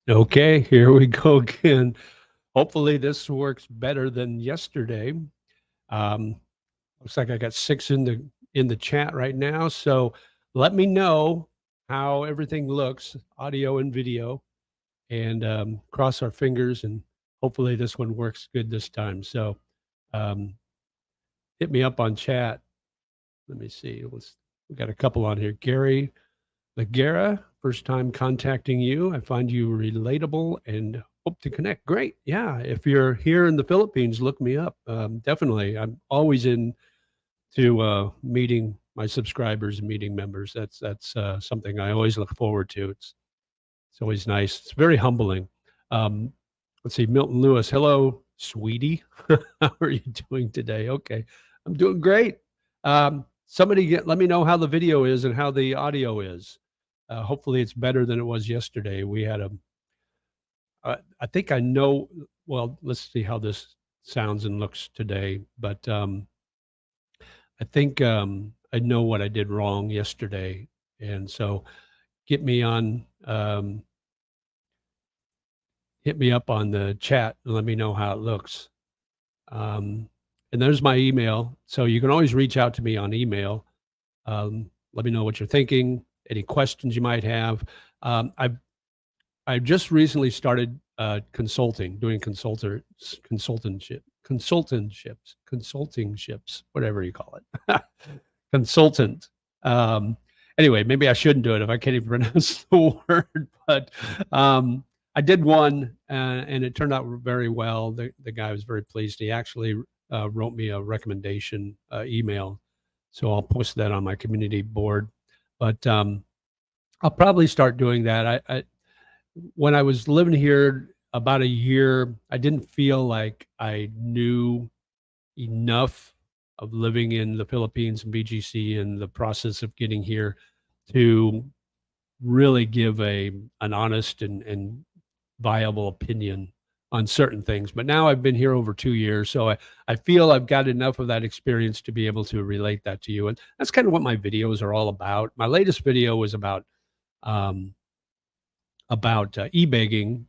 Okay, here we go again. Hopefully this works better than yesterday. Um, Looks like I got six in the chat right now. So let me know how everything looks, audio and video, and cross our fingers and hopefully this one works good this time. So um, hit me up on chat. Let me see. We got a couple on here. Gary Lagera, first time contacting you. I find you relatable and hope to connect. Great. Yeah. If you're here in the Philippines, look me up. Definitely. I'm always into meeting my subscribers and meeting members. That's something I always look forward to. It's always nice. It's very humbling. Um, let's see. Milton Lewis. Hello, sweetie. How are you doing today? Okay. I'm doing great. Let me know how the video is and how the audio is. Hopefully, it's better than it was yesterday. I think I know. Well, let's see how this sounds and looks today. But I think I know what I did wrong yesterday, and so get me on. Hit me up on the chat and let me know how it looks. Um, and there's my email, so you can always reach out to me on email. Let me know what you're thinking, any questions you might have. Um, I've I just recently started consulting, doing consultingships, whatever you call it, consultant. Um, anyway, maybe I shouldn't do it if I can't even pronounce the word, but I did one and it turned out very well. The guy was very pleased. He actually wrote me a recommendation email, so I'll post that on my community board. But I'll probably start doing that. When I was living here about a year, I didn't feel like I knew enough of living in the Philippines and BGC and the process of getting here to really give an honest and viable opinion on certain things. But now I've been here over 2 years, so I feel I've got enough of that experience to be able to relate that to you. And that's kind of what my videos are all about. My latest video was um, about e-begging,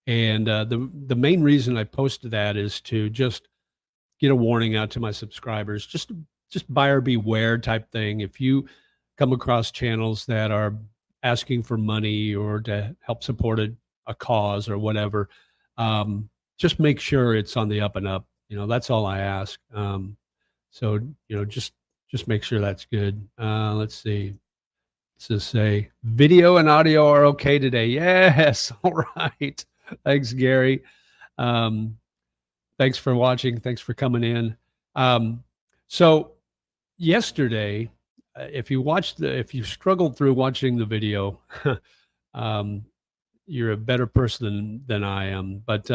and the main reason I posted that is to just get a warning out to my subscribers, just buyer beware type thing. If you come across channels that are asking for money or to help support a cause or whatever, just make sure it's on the up and up. That's all I ask. So just make sure that's good. Let's see. To say video and audio are okay today. Yes. All right. Thanks, Gary. Um, thanks for watching. Thanks for coming in. So yesterday, if you struggled through watching the video, um, you're a better person than I am. But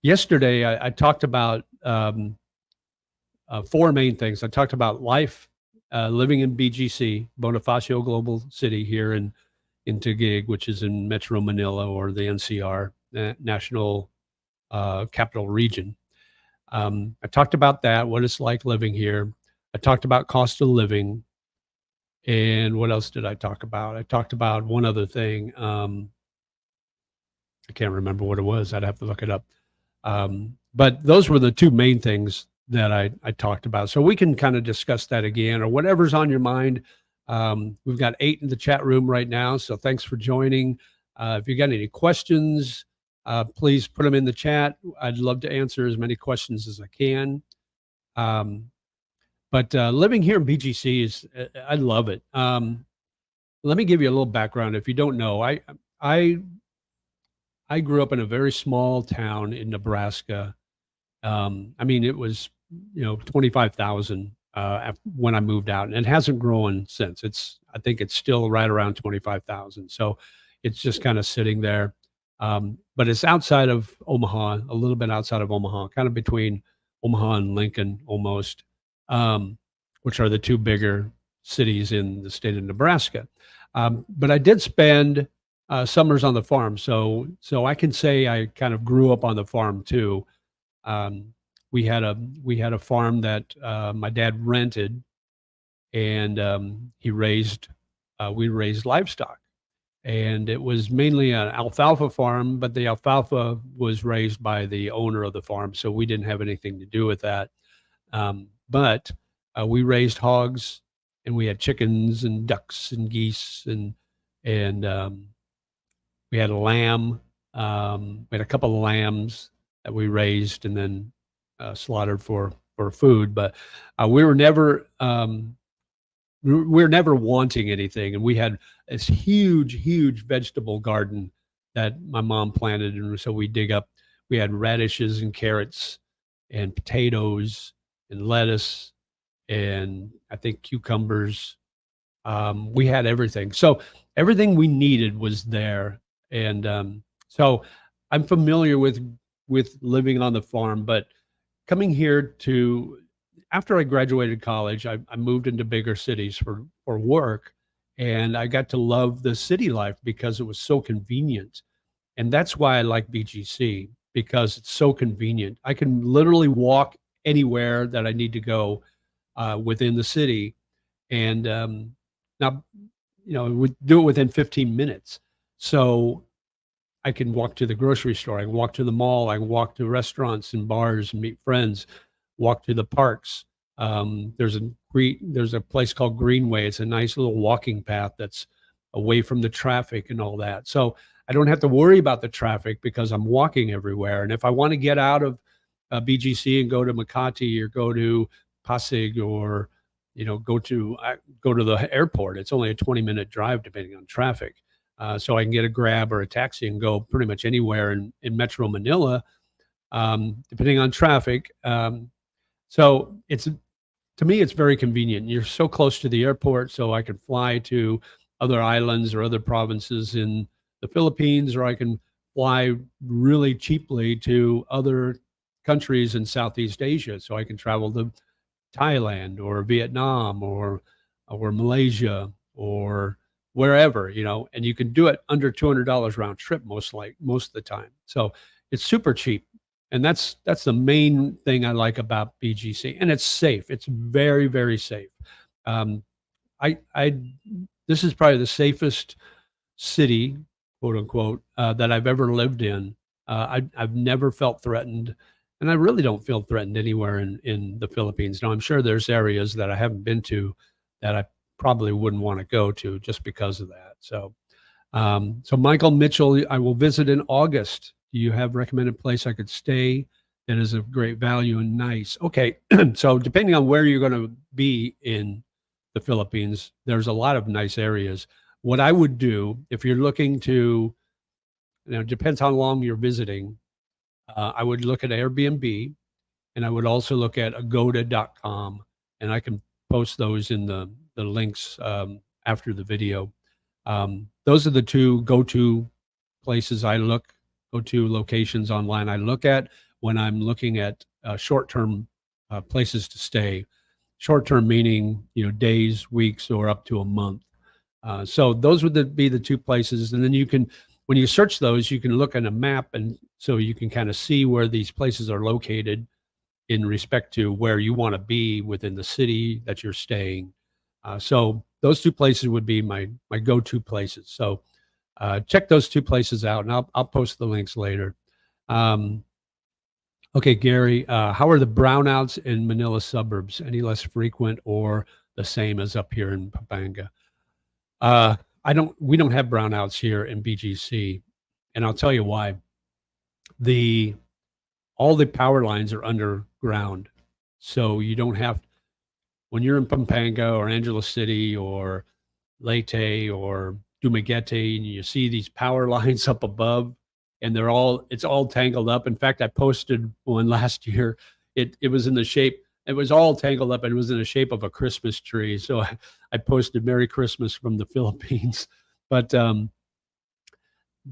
yesterday, I talked about four main things. I talked about life, living in BGC, Bonifacio Global City here in Taguig, which is in Metro Manila or the NCR, National Capital Region. I talked about that, what it's like living here. I talked about cost of living. And what else did I talk about? I talked about one other thing. I can't remember what it was. I'd have to look it up. But those were the two main things that I talked about. So we can kind of discuss that again or whatever's on your mind. We've got 8 in the chat room right now. So thanks for joining. If you got any questions, please put them in the chat. I'd love to answer as many questions as I can. But living here in BGC I love it. Let me give you a little background. If you don't know, I grew up in a very small town in Nebraska. I mean, it was 25,000 when I moved out, and it hasn't grown since. I think it's still right around 25,000. So it's just kind of sitting there. But it's outside of Omaha, a little bit outside of Omaha, kind of between Omaha and Lincoln almost, which are the two bigger cities in the state of Nebraska. But I did spend summers on the farm, so I can say I kind of grew up on the farm too. We had a farm that my dad rented, and we raised livestock. and it was mainly an alfalfa farm, but the alfalfa was raised by the owner of the farm, so we didn't have anything to do with that. But we raised hogs, and we had chickens and ducks and geese, and we had a lamb. We had a couple of lambs that we raised and then slaughtered for food. But we were never we're never wanting anything, and we had this huge vegetable garden that my mom planted, and so we dig up. We had radishes and carrots and potatoes and lettuce and I think cucumbers. We had everything. So everything we needed was there. And so I'm familiar with living on the farm, but coming here to after I graduated college, I moved into bigger cities for work, and I got to love the city life because it was so convenient. And that's why I like BGC because it's so convenient. I can literally walk anywhere that I need to go within the city, and now we do it within 15 minutes. So I can walk to the grocery store, I can walk to the mall, I can walk to restaurants and bars and meet friends, walk to the parks. There's a place called Greenway. It's a nice little walking path that's away from the traffic and all that. So I don't have to worry about the traffic because I'm walking everywhere. And if I want to get out of BGC and go to Makati or go to Pasig or go to the airport, it's only a 20-minute drive depending on traffic. So I can get a grab or a taxi and go pretty much anywhere in Metro Manila, depending on traffic. So to me, it's very convenient. You're so close to the airport, so I can fly to other islands or other provinces in the Philippines, or I can fly really cheaply to other countries in Southeast Asia. So I can travel to Thailand or Vietnam or Malaysia or wherever, and you can do it under $200 round trip most of the time. So it's super cheap. And that's the main thing I like about BGC. And it's safe. It's very, very safe. Um, I this is probably the safest city, quote unquote, that I've ever lived in. I've never felt threatened, and I really don't feel threatened anywhere in the Philippines. Now, I'm sure there's areas that I haven't been to that I probably wouldn't want to go to just because of that. So Michael Mitchell, I will visit in August. Do you have recommended place I could stay that is of great value and nice? Okay, so depending on where you're going to be in the Philippines, there's a lot of nice areas. What I would do if you're looking to, it depends how long you're visiting. I would look at Airbnb, and I would also look at agoda.com, and I can post those in the links after the video. Those are the two go-to places go-to locations online I look at when I'm looking at short-term places to stay. Short-term meaning, days, weeks, or up to a month. So those would be the two places. And then when you search those, you can look at a map, and so you can kind of see where these places are located in respect to where you want to be within the city that you're staying. So those two places would be my go-to places. So check those two places out, and I'll post the links later. Okay, Gary, how are the brownouts in Manila suburbs? Any less frequent or the same as up here in Pampanga? Uh, we don't have brownouts here in BGC, and I'll tell you why. All the power lines are underground, so you don't have when you're in Pampanga or Angeles City or Leyte or Dumaguete, and you see these power lines up above, and it's all tangled up. In fact, I posted one last year. It was in the shape. It was all tangled up, and it was in the shape of a Christmas tree. So I posted "Merry Christmas" from the Philippines, but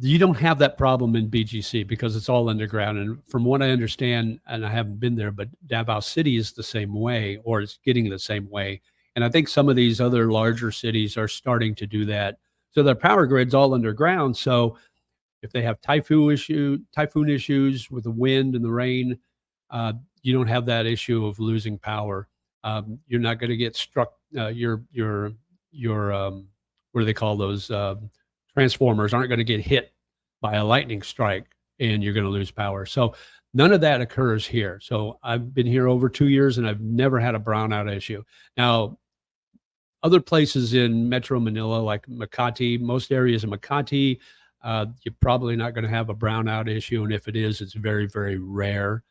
you don't have that problem in BGC because it's all underground. And from what I understand, and I haven't been there, but Davao City is the same way, or it's getting the same way. And I think some of these other larger cities are starting to do that. So their power grid's all underground. So if they have typhoon issues with the wind and the rain, you don't have that issue of losing power. You're not going to get struck. Your what do they call those? transformers aren't going to get hit by a lightning strike and you're going to lose power. So none of that occurs here. So I've been here over 2 years and I've never had a brownout issue. Now, other places in Metro Manila, like Makati, most areas in Makati, you're probably not going to have a brownout issue. And if it is, it's very, very rare.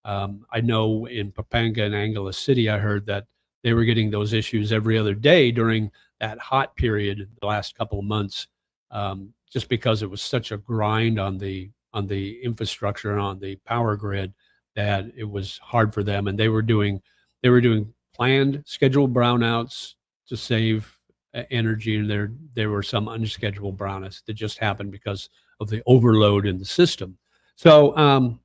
I know in Pampanga and Angeles City, I heard that they were getting those issues every other day during that hot period the last couple of months, just because it was such a grind on the infrastructure and on the power grid that it was hard for them, and they were doing planned scheduled brownouts to save energy, and there were some unscheduled brownouts that just happened because of the overload in the system. So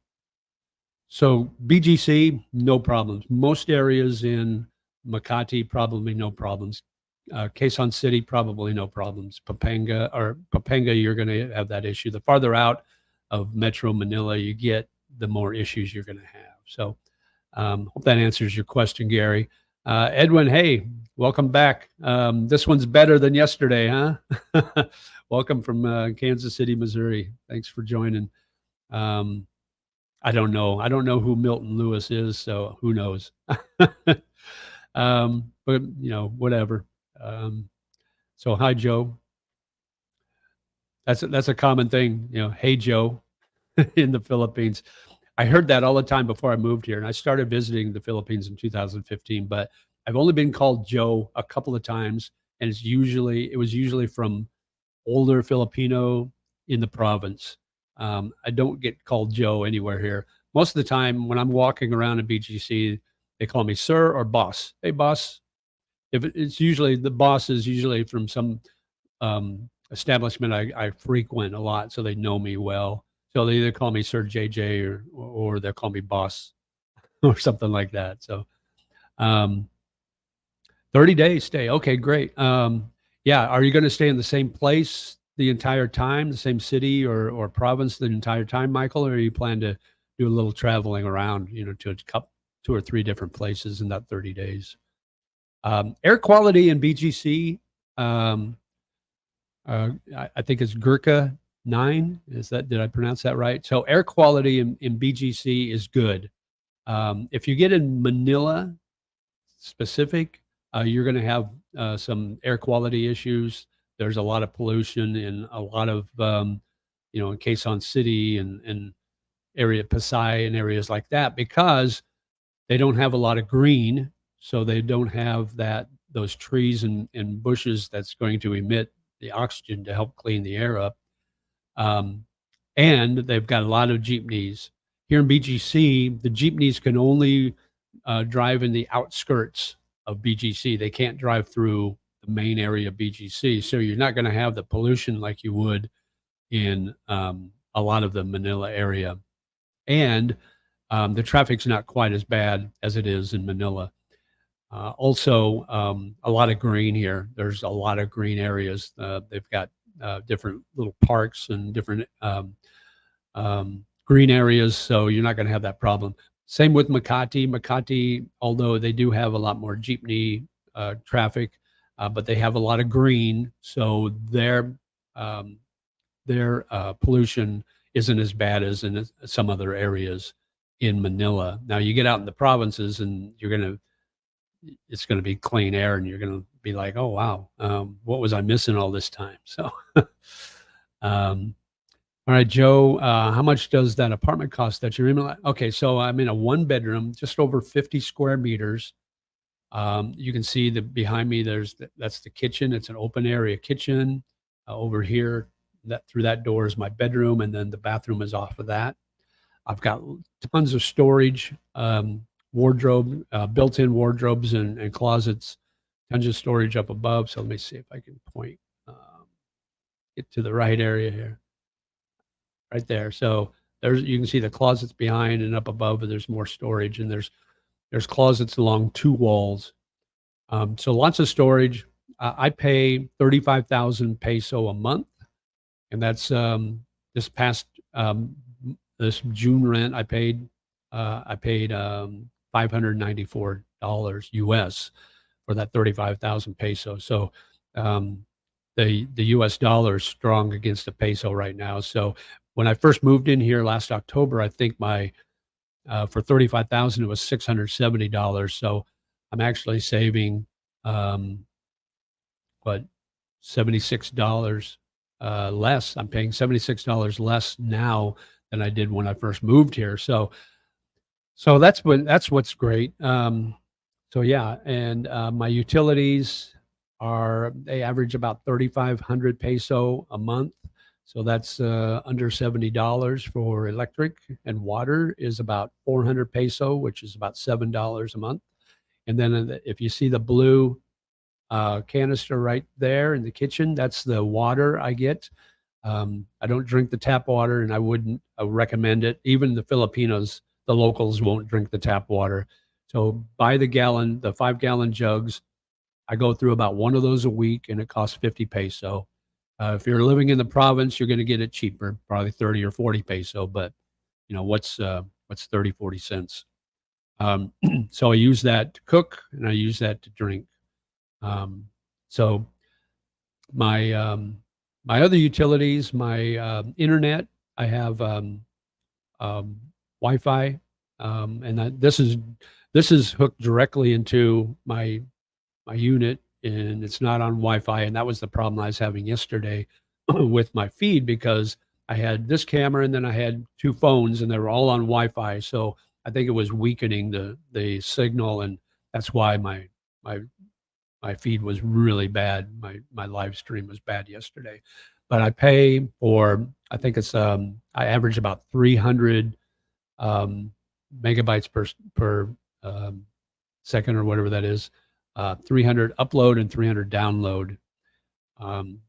BGC, no problems. Most areas in Makati, probably no problems. Quezon City, probably no problems. Pampanga, you're going to have that issue. The farther out of Metro Manila you get, the more issues you're going to have. So hope that answers your question, Gary. Edwin, hey, welcome back. This one's better than yesterday, huh? Welcome from Kansas City, Missouri. Thanks for joining. I don't know. I don't know who Milton Lewis is, so who knows? But whatever. So hi, Joe. That's a common thing. Hey, Joe, in the Philippines. I heard that all the time before I moved here, and I started visiting the Philippines in 2015. But I've only been called Joe a couple of times, and it was usually from older Filipino in the province. I don't get called Joe anywhere here. Most of the time when I'm walking around in BGC, they call me sir or boss. Hey, boss. If it's usually the boss is usually from some establishment I frequent a lot, so they know me well. So they either call me Sir JJ or they'll call me boss or something like that. So um, 30 days stay. Okay, great. Yeah, are you going to stay in the same place the entire time, the same city or province the entire time, Michael, or you plan to do a little traveling around, to a couple, 2 or 3 different places in that 30 days? Air quality in BGC, I think it's Gurkha 9. Did I pronounce that right? So air quality in BGC is good. If you get in Manila specific, you're going to have some air quality issues. There's a lot of pollution in a lot of, in Quezon City and area Pasay and areas like that because they don't have a lot of green, so they don't have those trees and bushes that's going to emit the oxygen to help clean the air up. And they've got a lot of jeepneys. Here in BGC, the jeepneys can only drive in the outskirts of BGC. They can't drive through the main area of BGC. So you're not going to have the pollution like you would in a lot of the Manila area. And the traffic's not quite as bad as it is in Manila. Also, a lot of green here. There's a lot of green areas. They've got different little parks and different green areas, so you're not going to have that problem. Same with Makati. Makati, although they do have a lot more jeepney traffic, but they have a lot of green, so their pollution isn't as bad as in some other areas in Manila. Now you get out in the provinces, and it's going to be clean air, and you're going to be like, oh wow, what was I missing all this time? So. All right, Joe, how much does that apartment cost that you're in? Okay, so I'm in a 1 bedroom, just over 50 square meters. You can see that behind me, that's the kitchen. It's an open area kitchen. Over here, through that door is my bedroom, and then the bathroom is off of that. I've got tons of storage, wardrobe, built-in wardrobes and closets, tons of storage up above. So let me see if I can get to the right area here. Right there. So you can see the closets behind and up above, and there's more storage, and there's closets along 2 walls. So lots of storage. I pay 35,000 peso a month, and that's this June rent I paid $594 US for that 35,000 peso. So the U.S. dollar is strong against the peso right now. So when I first moved in here last October, I think my for 35,000 it was $670. So I'm actually saving um, what $76 less. I'm paying $76 less now than I did when I first moved here. So that's what's great. So yeah, and my utilities they average about 3,500 peso a month. So that's under $70 for electric, and water is about 400 peso, which is about $7 a month. And then if you see the blue canister right there in the kitchen, that's the water I get. I don't drink the tap water, and I wouldn't recommend it. Even the Filipinos, the locals, won't drink the tap water. So buy the 5 gallon jugs. I go through about one of those a week, and it costs 50 peso. If you're living in the province, you're going to get it cheaper, probably 30 or 40 peso. But what's 30, 40 cents? So I use that to cook, and I use that to drink. Um, so my other utilities, my internet, I have um, Wi-Fi, and this is hooked directly into my unit, and it's not on Wi-Fi. And that was the problem I was having yesterday with my feed, because I had this camera and then I had two phones, and they were all on Wi-Fi. So I think it was weakening the signal, and that's why my my feed was really bad. My live stream was bad yesterday. But I pay for, I think it's I average about 300 um, megabytes per um, second, or whatever that is. 300 upload and 300 download. Um,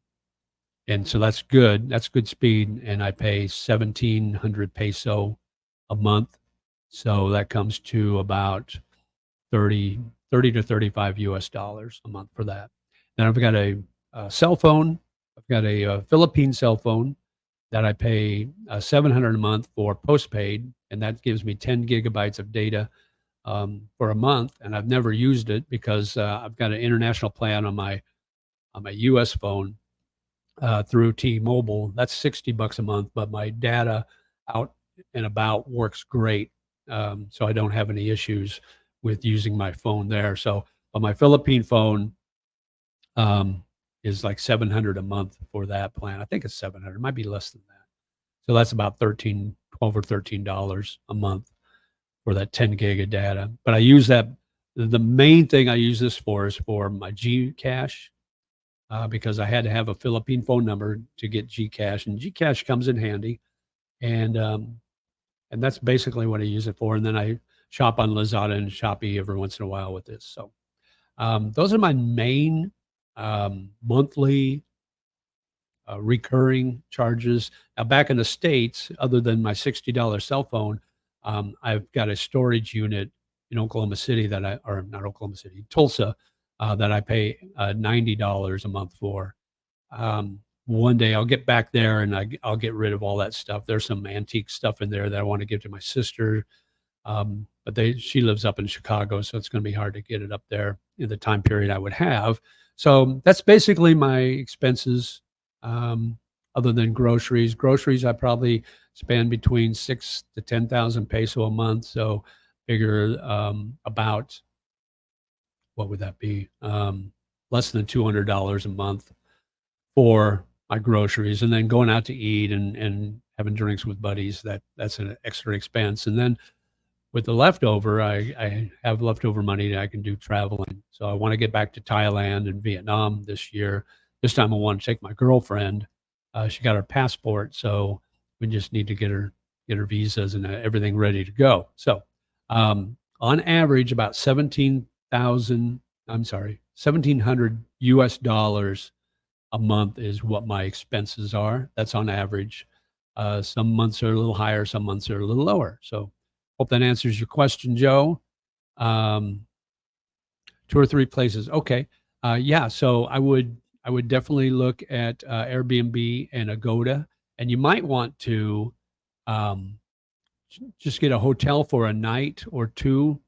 and so that's good. That's good speed. And I pay 1,700 peso a month. So that comes to about 30, 30 to 35 US dollars a month for that. Then I've got a cell phone. I've got a Philippine cell phone that I pay 700 a month for postpaid, and that gives me 10 gigabytes of data for a month. And I've never used it because I've got an international plan on my US phone through T-Mobile. That's $60 a month, but my data out and about works great. So I don't have any issues with using my phone there. So, but my Philippine phone is like 700 a month for that plan. I think it's 700. It might be less than that. So that's about 12 or $13 a month for that 10 gig of data. But I use that. The main thing I use this for is for my Gcash, because I had to have a Philippine phone number to get Gcash, and Gcash comes in handy. And that's basically what I use it for. And then I shop on Lazada and Shopee every once in a while with this. So those are my main monthly recurring charges. Now, back in the States, other than my $60 cell phone, I've got a storage unit in Oklahoma City or not Oklahoma City, Tulsa, that I pay $90 a month for. One day I'll get back there and I'll get rid of all that stuff. There's some antique stuff in there that I want to give to my sister. But she lives up in Chicago, so it's going to be hard to get it up there in the time period I would have. So that's basically my expenses. Other than groceries, I probably spend between 6 to 10,000 peso a month. So figure about, what would that be? Less than $200 a month for my groceries, and then going out to eat and having drinks with buddies. That's an extra expense. And then with the leftover, I have leftover money that I can do traveling. So I want to get back to Thailand and Vietnam this year. This time I want to take my girlfriend. She got her passport, so we just need to get her visas and everything ready to go. So on average, about 1,700 US dollars a month is what my expenses are. That's on average. Some months are a little higher, some months are a little lower. So hope that answers your question, Joe. Um, 2 or 3 places. Okay. Yeah. So I would definitely look at Airbnb and Agoda, and you might want to um, just get a hotel for a night or two,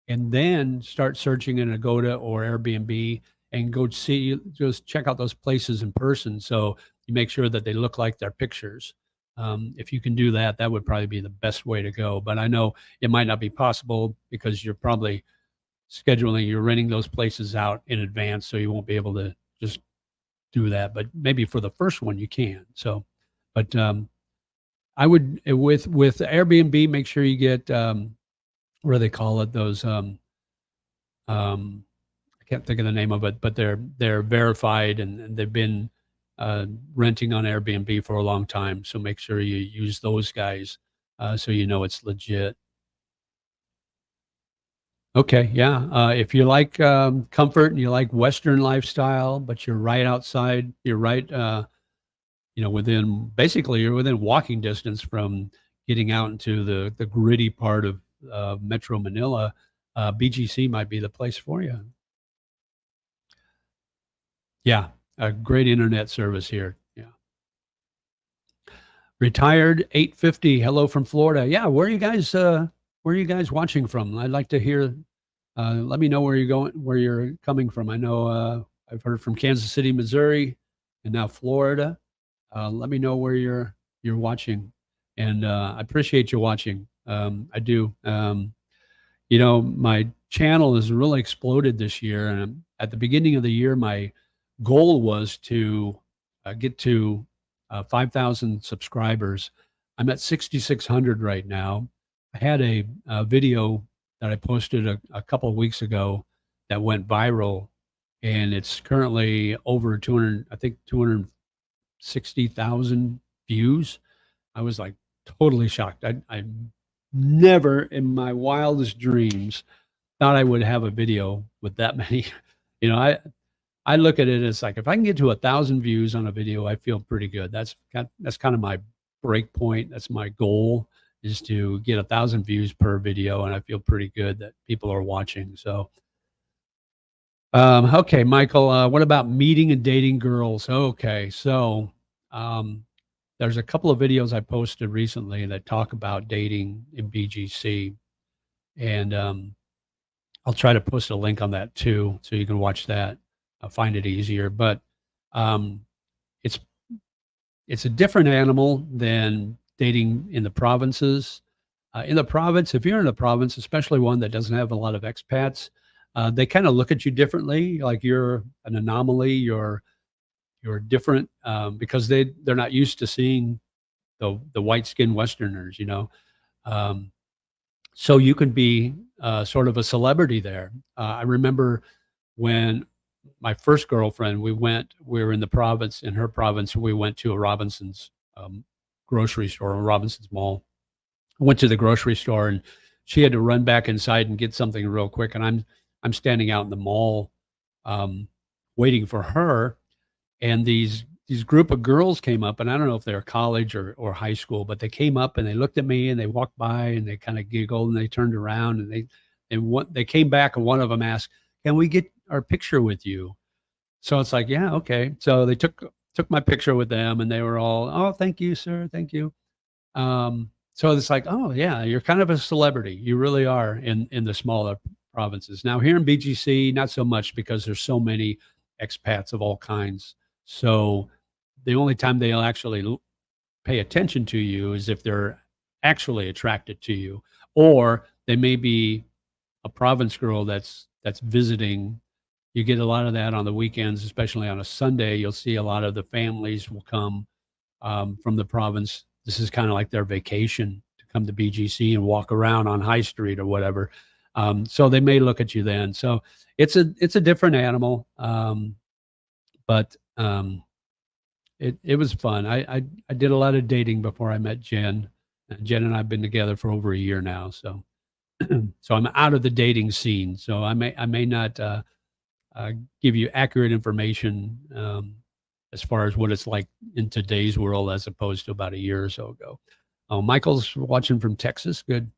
and then start searching in Agoda or Airbnb, and go see, just check out those places in person. So you make sure that they look like their pictures. If you can do that, that would probably be the best way to go. But I know it might not be possible because you're probably you're renting those places out in advance, so you won't be able to just do that. But maybe for the first one, you can. So, but I would with Airbnb, make sure you get what do they call it? Those um, I can't think of the name of it, but they're verified and they've been renting on Airbnb for a long time. So make sure you use those guys so you know it's legit. Okay, yeah. If you like comfort and you like Western lifestyle, but you're right outside, you're right, within basically you're within walking distance from getting out into the gritty part of Metro Manila. BGC might be the place for you. Yeah, a great internet service here. Yeah. Retired 850. Hello from Florida. Yeah, where are you guys watching from? I'd like to hear let me know where you're coming from. I know I've heard from Kansas City, Missouri, and now Florida. Let me know where you're watching, and I appreciate you watching. I do. My channel has really exploded this year, and at the beginning of the year, my goal was to get to 5,000 subscribers. I'm at 6,600 right now. I had a video that I posted a couple of weeks ago that went viral, and it's currently over 200, I think 260,000 views. I was like totally shocked. I never in my wildest dreams thought I would have a video with that many. You know, I look at it as like if I can get to 1,000 views on a video, I feel pretty good. That's kind of my break point. That's my goal is to get 1,000 views per video, and I feel pretty good that people are watching. So, okay, Michael, what about meeting and dating girls? Okay, so um, there's a couple of videos I posted recently that talk about dating in BGC, and I'll try to post a link on that too, so you can watch that. I'll find it easier, but um, it's it's a different animal than dating in the provinces. In the province, if you're in a province, especially one that doesn't have a lot of expats, they kind of look at you differently, like you're an anomaly. You're different because they're not used to seeing the white skinned Westerners, Um, so you can be sort of a celebrity there. I remember when my first girlfriend, we were in the province, in her province, we went to a Robinson's grocery store, a Robinson's mall. Went to the grocery store and she had to run back inside and get something real quick. And I'm standing out in the mall um, waiting for her. And these group of girls came up, and I don't know if they're college or high school, but they came up and they looked at me and they walked by and they kind of giggled and they turned around and they came back and one of them asked, "Can we get our picture with you?" So it's like, yeah, okay. So they took my picture with them and they were all, "Oh, thank you, sir, thank you." So it's like, oh yeah, you're kind of a celebrity. You really are in the smaller provinces. Now here in BGC, not so much because there's so many expats of all kinds. So the only time they'll actually pay attention to you is if they're actually attracted to you, or they may be a province girl that's visiting. You get a lot of that on the weekends, especially on a Sunday. You'll see a lot of the families will come from the province. This is kind of like their vacation to come to BGC and walk around on High Street or whatever. So they may look at you then. So it's a different animal, but it was fun. I did a lot of dating before I met Jen. And Jen and I've been together for over a year now. So so I'm out of the dating scene. So I may not give you accurate information as far as what it's like in today's world as opposed to about a year or so ago. Oh, Michael's watching from Texas. Good.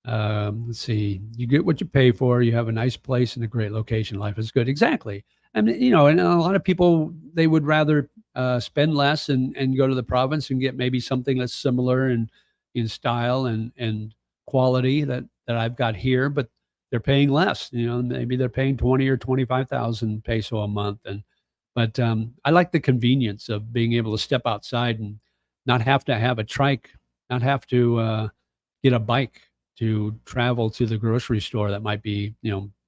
Let's see. You get what you pay for. You have a nice place and a great location. Life is good. Exactly. I mean, and a lot of people they would rather spend less and go to the province and get maybe something that's similar in style and quality that I've got here. But they're paying less. Maybe they're paying 20 or 25,000 peso a month, but I like the convenience of being able to step outside and not have to have a trike, not have to get a bike to travel to the grocery store that might be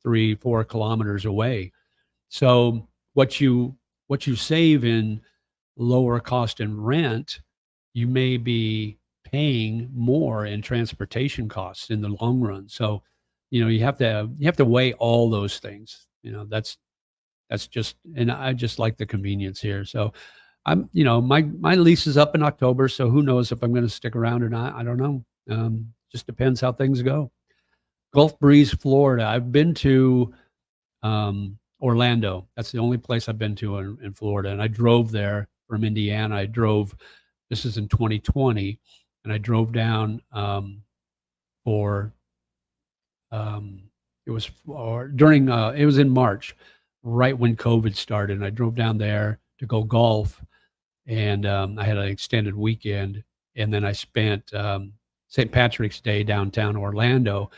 3-4 kilometers away. So what you save in lower cost in rent, you may be paying more in transportation costs in the long run. So, you have to weigh all those things. That's just, and I just like the convenience here. So my lease is up in October, so who knows if I'm going to stick around or not? I don't know. Just depends how things go. Gulf Breeze, Florida. I've been to Orlando. That's the only place I've been to in Florida, and I drove there from Indiana. This is in 2020, and I drove down for um, it was it was in March, right when COVID started. And I drove down there to go golf, and I had an extended weekend, and then I spent St. Patrick's Day downtown Orlando.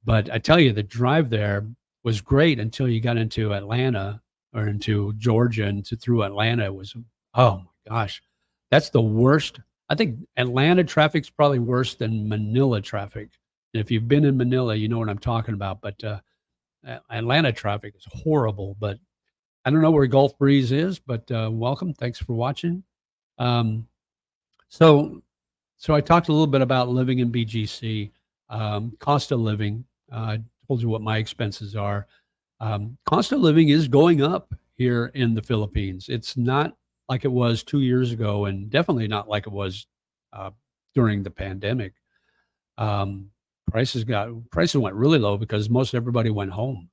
But I tell you, the drive there was great until you got into Atlanta or into Georgia and through Atlanta. It was, oh my gosh, that's the worst. I think Atlanta traffic's probably worse than Manila traffic. And if you've been in Manila, you know what I'm talking about. But Atlanta traffic is horrible. But I don't know where Gulf Breeze is, but welcome. Thanks for watching. Um, so, so I talked a little bit about living in BGC, cost of living. I told you what my expenses are. Cost of living is going up here in the Philippines. It's not like it was 2 years ago, and definitely not like it was uh, during the pandemic. Um, prices went really low because most everybody went home.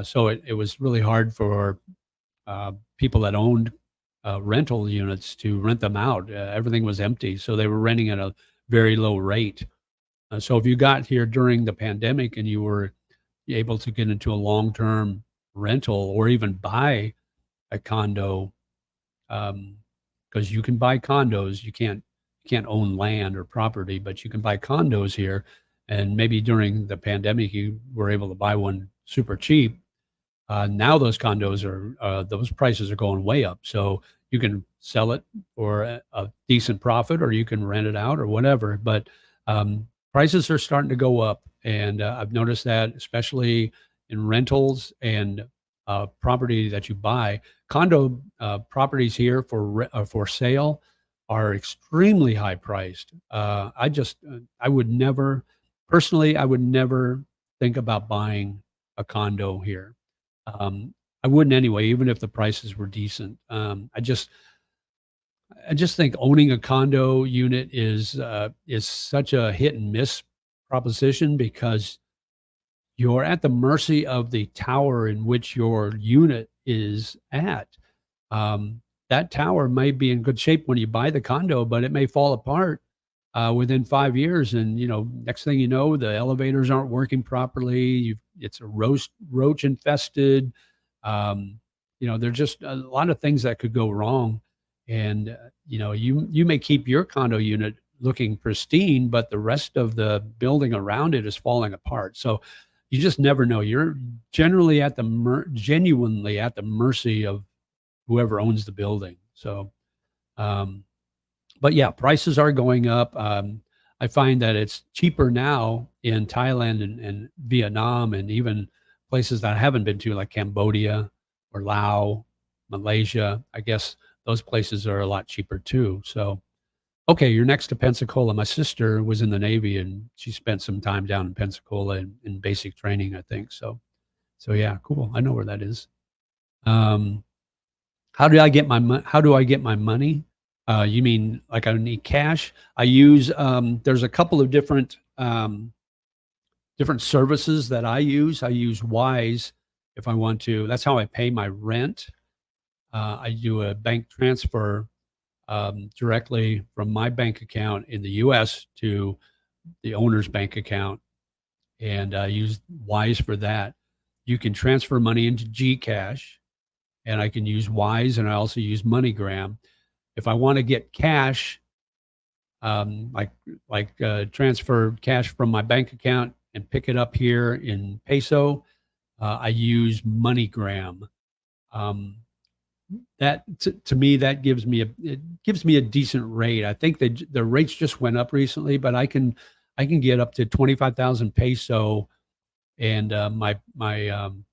So it was really hard for people that owned rental units to rent them out. Everything was empty, so they were renting at a very low rate. So if you got here during the pandemic and you were able to get into a long-term rental or even buy a condo, because you can buy condos, you can't own land or property, but you can buy condos here. And maybe during the pandemic, you were able to buy one super cheap. Now those prices are going way up. So you can sell it for a decent profit, or you can rent it out or whatever. But prices are starting to go up, and I've noticed that especially in rentals and property that you buy. Condo properties here for sale are extremely high priced. I would never, personally, I would never think about buying a condo here. Um, I wouldn't anyway, even if the prices were decent. I just think owning a condo unit is such a hit and miss proposition because you're at the mercy of the tower in which your unit is at. That tower may be in good shape when you buy the condo, but it may fall apart within 5 years. And next thing you know, the elevators aren't working properly. It's a roach infested. There's just a lot of things that could go wrong. And you may keep your condo unit looking pristine, but the rest of the building around it is falling apart. So you just never know. You're genuinely at the mercy of whoever owns the building. So, um, but yeah, prices are going up. I find that it's cheaper now in Thailand and Vietnam and even places that I haven't been to, like Cambodia or Laos, Malaysia. I guess those places are a lot cheaper too. So, okay, you're next to Pensacola. My sister was in the Navy and she spent some time down in Pensacola in basic training, I think. So yeah, cool. I know where that is. Um, how do I get my money? You mean like I need cash? I use there's a couple of different services that I use. I use Wise if I want to. That's how I pay my rent. I do a bank transfer directly from my bank account in the U.S. to the owner's bank account, and I use Wise for that. You can transfer money into Gcash, and I can use Wise, and I also use MoneyGram. If I want to get cash, like transfer cash from my bank account and pick it up here in peso, I use MoneyGram. Um, that to me that gives me a decent rate. I think the rates just went up recently, but I can get up to 25,000 peso, and my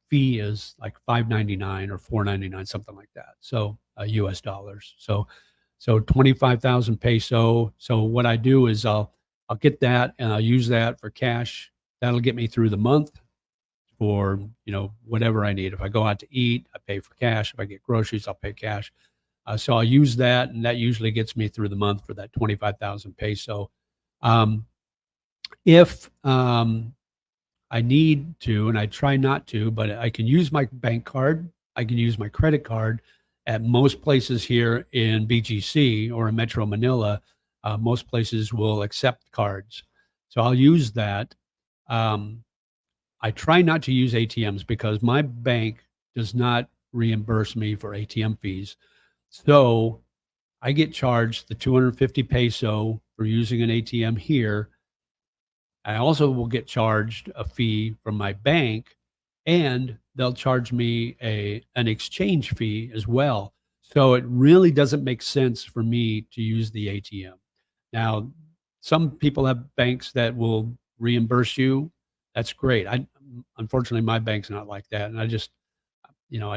fee is like 5.99 or 4.99, something like that. So U.S. dollars. So 25,000 peso. So what I do is I'll get that and I'll use that for cash. That'll get me through the month for whatever I need. If I go out to eat, I pay for cash. If I get groceries, I'll pay cash. So I'll use that, and that usually gets me through the month for that 25,000 peso. Um, if I need to, and I try not to, but I can use my bank card. I can use my credit card at most places here in BGC or in Metro Manila. Most places will accept cards. So I'll use that. Um, I try not to use ATMs because my bank does not reimburse me for ATM fees. So I get charged the 250 peso for using an ATM here. I also will get charged a fee from my bank, and they'll charge me an exchange fee as well. So it really doesn't make sense for me to use the ATM. Now, some people have banks that will reimburse you. That's great. I Unfortunately, my bank's not like that, and I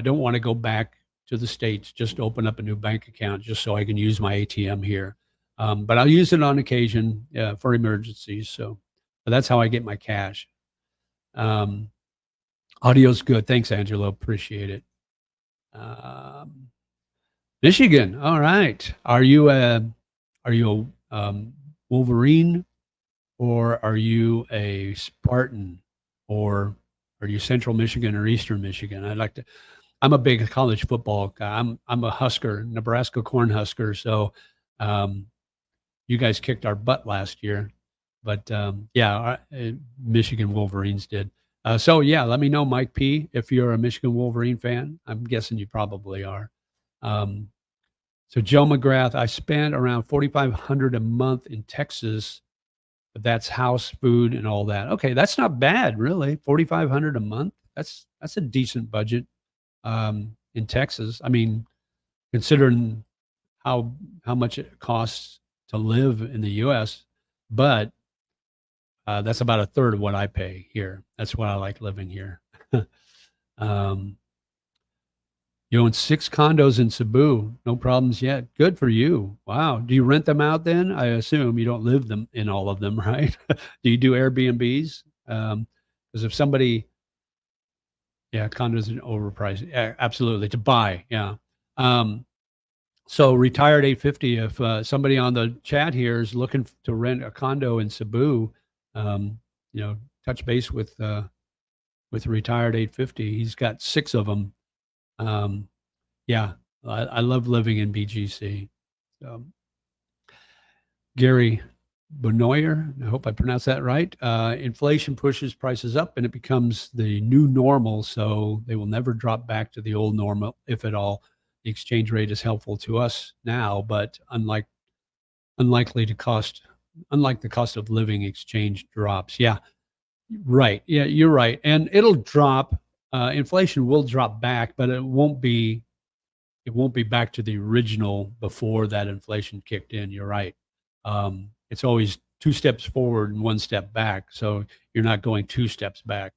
don't want to go back to the States just to open up a new bank account just so I can use my ATM here. But I'll use it on occasion for emergencies. So but that's how I get my cash. Um, Audio's good. Thanks, Angelo. Appreciate it. Um, Michigan. All right. Are you a Wolverine, or are you a Spartan, or are you Central Michigan or Eastern Michigan? I'm a big college football guy. I'm a Husker, Nebraska Cornhusker. So um, you guys kicked our butt last year, but yeah, Michigan Wolverines did. So yeah, let me know, Mike P, if you're a Michigan Wolverine fan. I'm guessing you probably are. Um, so Joe McGrath, I spend around 4,500 a month in Texas, but that's house, food, and all that. Okay, that's not bad, really. 4,500 a month. That's a decent budget in Texas. I mean, considering how how much it costs to live in the U.S., but that's about a third of what I pay here. That's why I like living here. um, you own 6 condos in Cebu, no problems yet. Good for you. Wow. Do you rent them out then? I assume you don't live them in all of them, right? Do you do Airbnbs? Because if somebody, yeah, condos are overpriced. Yeah, absolutely to buy. Yeah. Um, So retired 850. If somebody on the chat here is looking to rent a condo in Cebu, um, touch base with retired 850. He's got 6 of them. Um, yeah, I love living in BGC. So, Gary Benoyer, I hope I pronounced that right. Inflation pushes prices up, and it becomes the new normal. So they will never drop back to the old normal, if at all. The exchange rate is helpful to us now, but unlikely to cost unlike the cost of living exchange drops. Yeah, right. Yeah, you're right. And it'll drop. Inflation will drop back, but it won't be back to the original before that inflation kicked in. You're right. It's always 2 steps forward and 1 step back. So you're not going 2 steps back.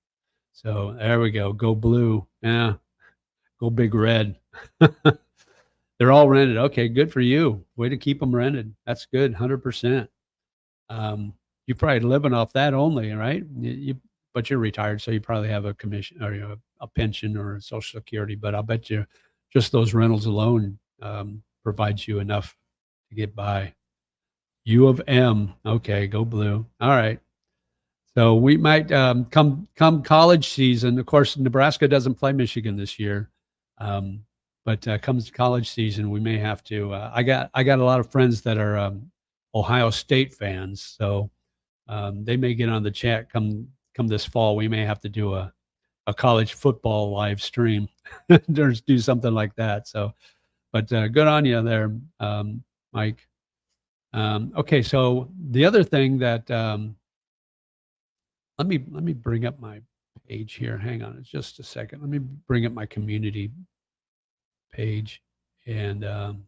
So there we go. Go blue. Yeah. Go big red. They're all rented. Okay, good for you. Way to keep them rented. That's good. 100%. You're probably living off that only, right? But you're retired, so you probably have a commission or a pension or a Social Security. But I'll bet you just those rentals alone provides you enough to get by. U of M. Okay, go blue. All right. So we might come college season. Of course, Nebraska doesn't play Michigan this year, um, but comes college season, we may have to. I got a lot of friends that are Ohio State fans, so they may get on the chat come this fall. We may have to do a college football live stream, or do something like that. So, but good on you there, Mike. Okay, so the other thing that let me bring up my page here. Hang on just a second. Let me bring up my community page and look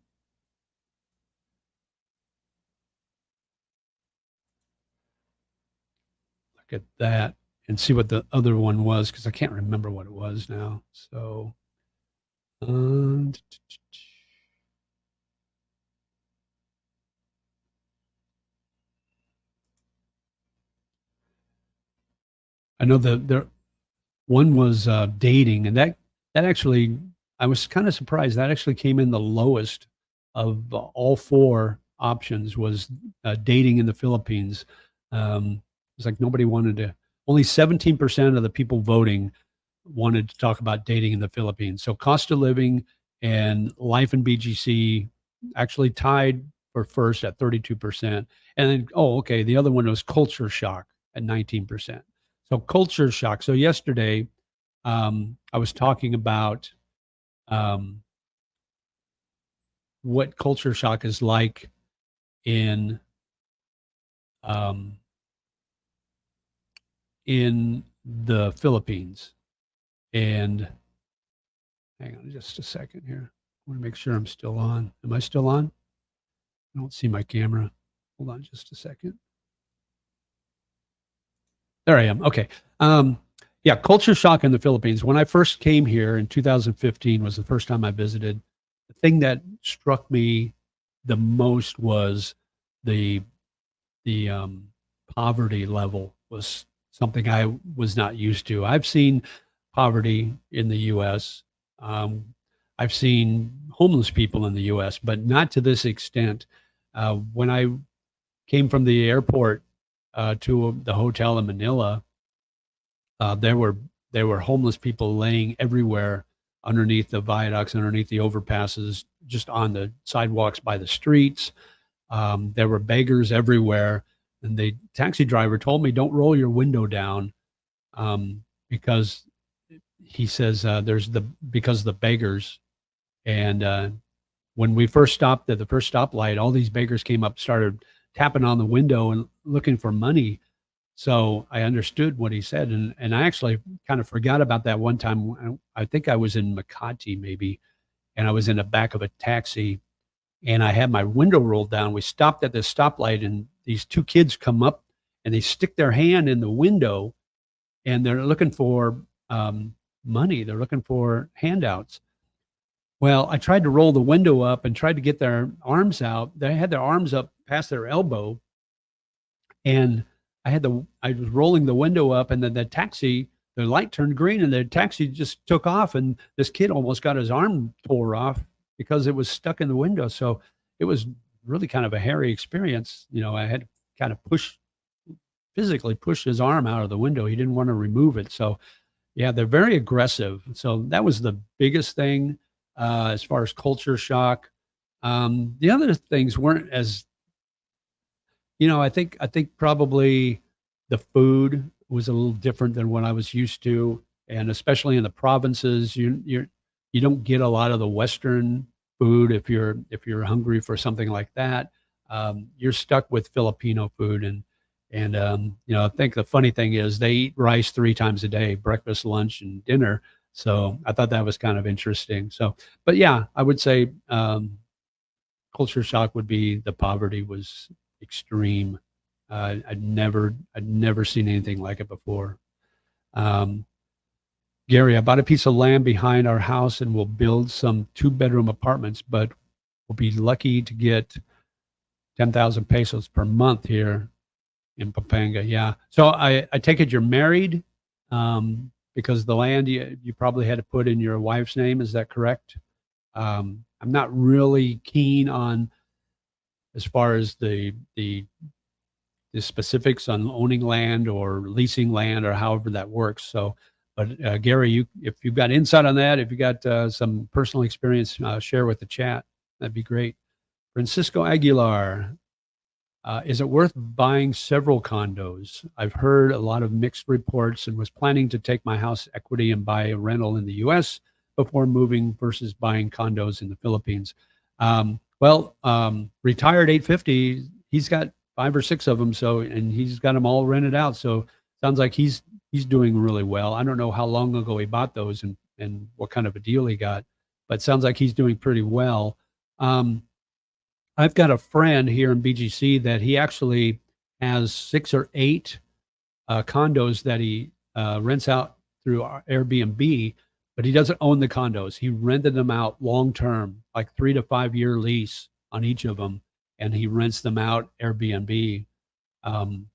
at that and see what the other one was because I can't remember what it was now. So, um, I know the one was dating, and that actually I was kind of surprised that actually came in the lowest of all four options was dating in the Philippines. It's like nobody wanted to. Only 17% of the people voting wanted to talk about dating in the Philippines. So cost of living and life in BGC actually tied for first at 32%. And then, oh, okay, the other one was culture shock at 19%. So culture shock. So yesterday, I was talking about um, what culture shock is like in um, in the Philippines. And hang on just a second here. I want to make sure I'm still on. Am I still on? I don't see my camera. Hold on just a second. There I am. Okay. Yeah, culture shock in the Philippines. When I first came here in 2015 was the first time I visited. The thing that struck me the most was the the poverty level was something I was not used to. I've seen poverty in the U.S. Um, I've seen homeless people in the U.S., but not to this extent. When I came from the airport to the hotel in Manila, there were homeless people laying everywhere underneath the viaducts, underneath the overpasses, just on the sidewalks by the streets. There were beggars everywhere, and the taxi driver told me, "Don't roll your window down," because he says there's the because of the beggars. And when we first stopped at the first stoplight, all these beggars came up, started tapping on the window and looking for money. So I understood what he said, and I actually kind of forgot about that one time. I think I was in Makati maybe, and I was in the back of a taxi, and I had my window rolled down. We stopped at this stoplight, and these two kids come up, and they stick their hand in the window, and they're looking for money. They're looking for handouts. Well, I tried to roll the window up and tried to get their arms out. They had their arms up past their elbow, and I was rolling the window up, and then the light turned green, and the taxi just took off, and this kid almost got his arm tore off because it was stuck in the window. So it was really kind of a hairy experience. I had to kind of physically push his arm out of the window. He didn't want to remove it. So yeah, they're very aggressive. So that was the biggest thing as far as culture shock. The other things weren't as I think probably the food was a little different than what I was used to, and especially in the provinces, you don't get a lot of the Western food if you're hungry for something like that. You're stuck with Filipino food, and I think the funny thing is they eat rice three times a day, breakfast, lunch, and dinner. So I thought that was kind of interesting. So, but yeah, I would say culture shock would be the poverty was extreme. I'd never seen anything like it before. Um, Gary, I bought a piece of land behind our house and we'll build some two-bedroom apartments, but we'll be lucky to get 10,000 pesos per month here in Pampanga. Yeah. So I take it you're married because the land you probably had to put in your wife's name. Is that correct? I'm not really keen on as far as the specifics on owning land or leasing land or however that works. So, but Gary, if you've got insight on that, if you got some personal experience, share with the chat. That'd be great. Francisco Aguilar, is it worth buying several condos? I've heard a lot of mixed reports and was planning to take my house equity and buy a rental in the U.S. before moving versus buying condos in the Philippines. Retired 850, he's got five or six of them. So, and he's got them all rented out. So sounds like he's doing really well. I don't know how long ago he bought those and what kind of a deal he got, but sounds like he's doing pretty well. Um, I've got a friend here in BGC that he actually has 6 or 8 condos that he rents out through Airbnb, but he doesn't own the condos. He rented them out long term, like 3 to 5 year lease on each of them, and he rents them out Airbnb. Um,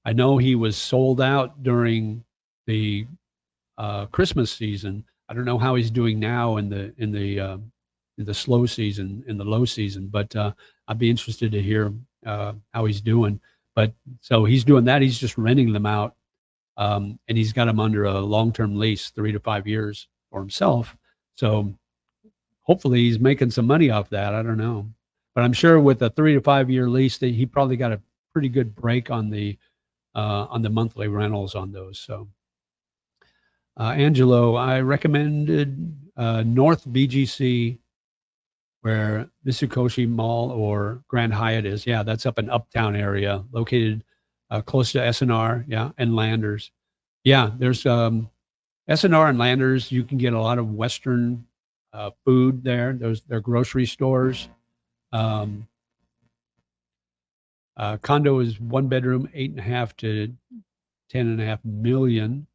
I know he was sold out during the Christmas season. I don't know how he's doing now in the slow season, in the low season, but I'd be interested to hear how he's doing. But so he's doing that. He's just renting them out, and he's got them under a long-term lease, 3 to 5 years for himself. So hopefully he's making some money off that. I don't know, but I'm sure with a 3 to 5 year lease, that he probably got a pretty good break on the monthly rentals on those. So, Angelo, I recommended North BGC, where Mitsukoshi Mall or Grand Hyatt is. Yeah, that's up in Uptown area, located close to SNR. Yeah, and Landers. Yeah, there's SNR and Landers. You can get a lot of Western food there. They're grocery stores. Um, Condo is 1 bedroom, 8.5 to 10.5 million.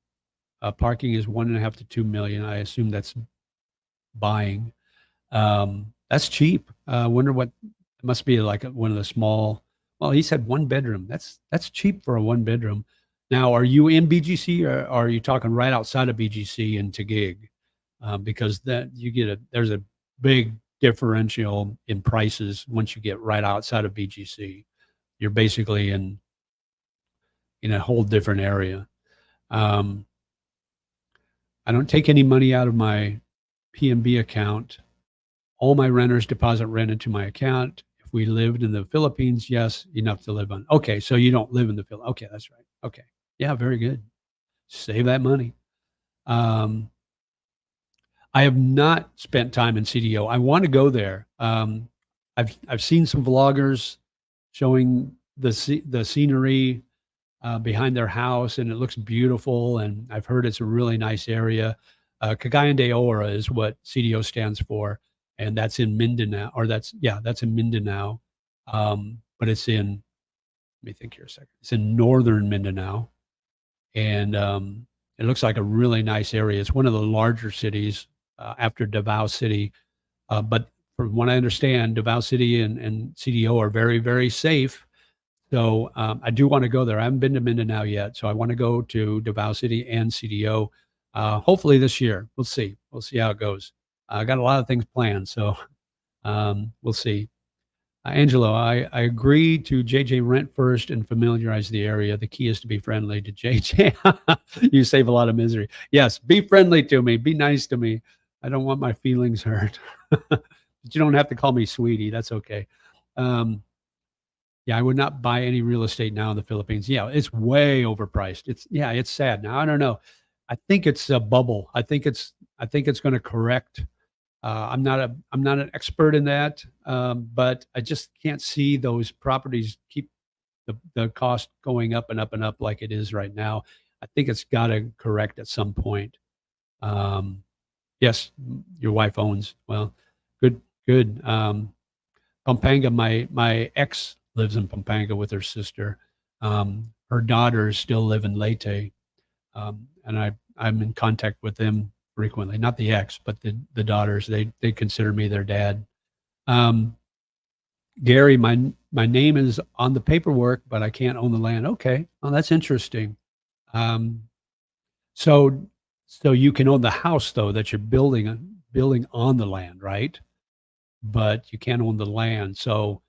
Parking is 1.5 to 2 million. I assume that's buying. That's cheap. Wonder what it must be like one of the small. Well, he said 1 bedroom. That's cheap for a 1 bedroom. Now, are you in BGC or are you talking right outside of BGC into gig? Because that you get there's a big differential in prices once you get right outside of BGC. You're basically in a whole different area. Um, I don't take any money out of my PNB account. All my renters deposit rent into my account. If we lived in the Philippines, yes, enough to live on. Okay, so you don't live in the Philippines. Okay, that's right. Okay. Yeah, very good. Save that money. Um, I have not spent time in CDO. I want to go there. I've seen some vloggers showing the scenery behind their house, and it looks beautiful. And I've heard it's a really nice area. Cagayan de Oro is what CDO stands for, and that's in Mindanao, or that's in Mindanao. But it's in, let me think here a second. It's in northern Mindanao, and it looks like a really nice area. It's one of the larger cities after Davao City, but from what I understand, Davao City and CDO are very, very safe. So I do want to go there. I haven't been to Mindanao yet, so I want to go to Davao City and CDO. Hopefully this year. We'll see. We'll see how it goes. I got a lot of things planned, so we'll see. Angelo, I agree to JJ rent first and familiarize the area. The key is to be friendly to JJ. You save a lot of misery. Yes, be friendly to me. Be nice to me. I don't want my feelings hurt. But you don't have to call me sweetie. That's okay. Um, yeah, I would not buy any real estate now in the Philippines. Yeah, it's way overpriced. It's sad. Now I don't know. I think it's a bubble. I think it's going to correct. I'm not an expert in that, but I just can't see those properties keep the cost going up and up and up like it is right now. I think it's got to correct at some point. Um, yes, your wife owns. Well, good, good. Pampanga, my ex lives in Pampanga with her sister. Her daughters still live in Leyte, and I'm in contact with them frequently. Not the ex, but the daughters. They consider me their dad. Um, Gary, my name is on the paperwork, but I can't own the land. Okay, well that's interesting. Um, so so you can own the house though that you're building on the land, right? But you can't own the land. So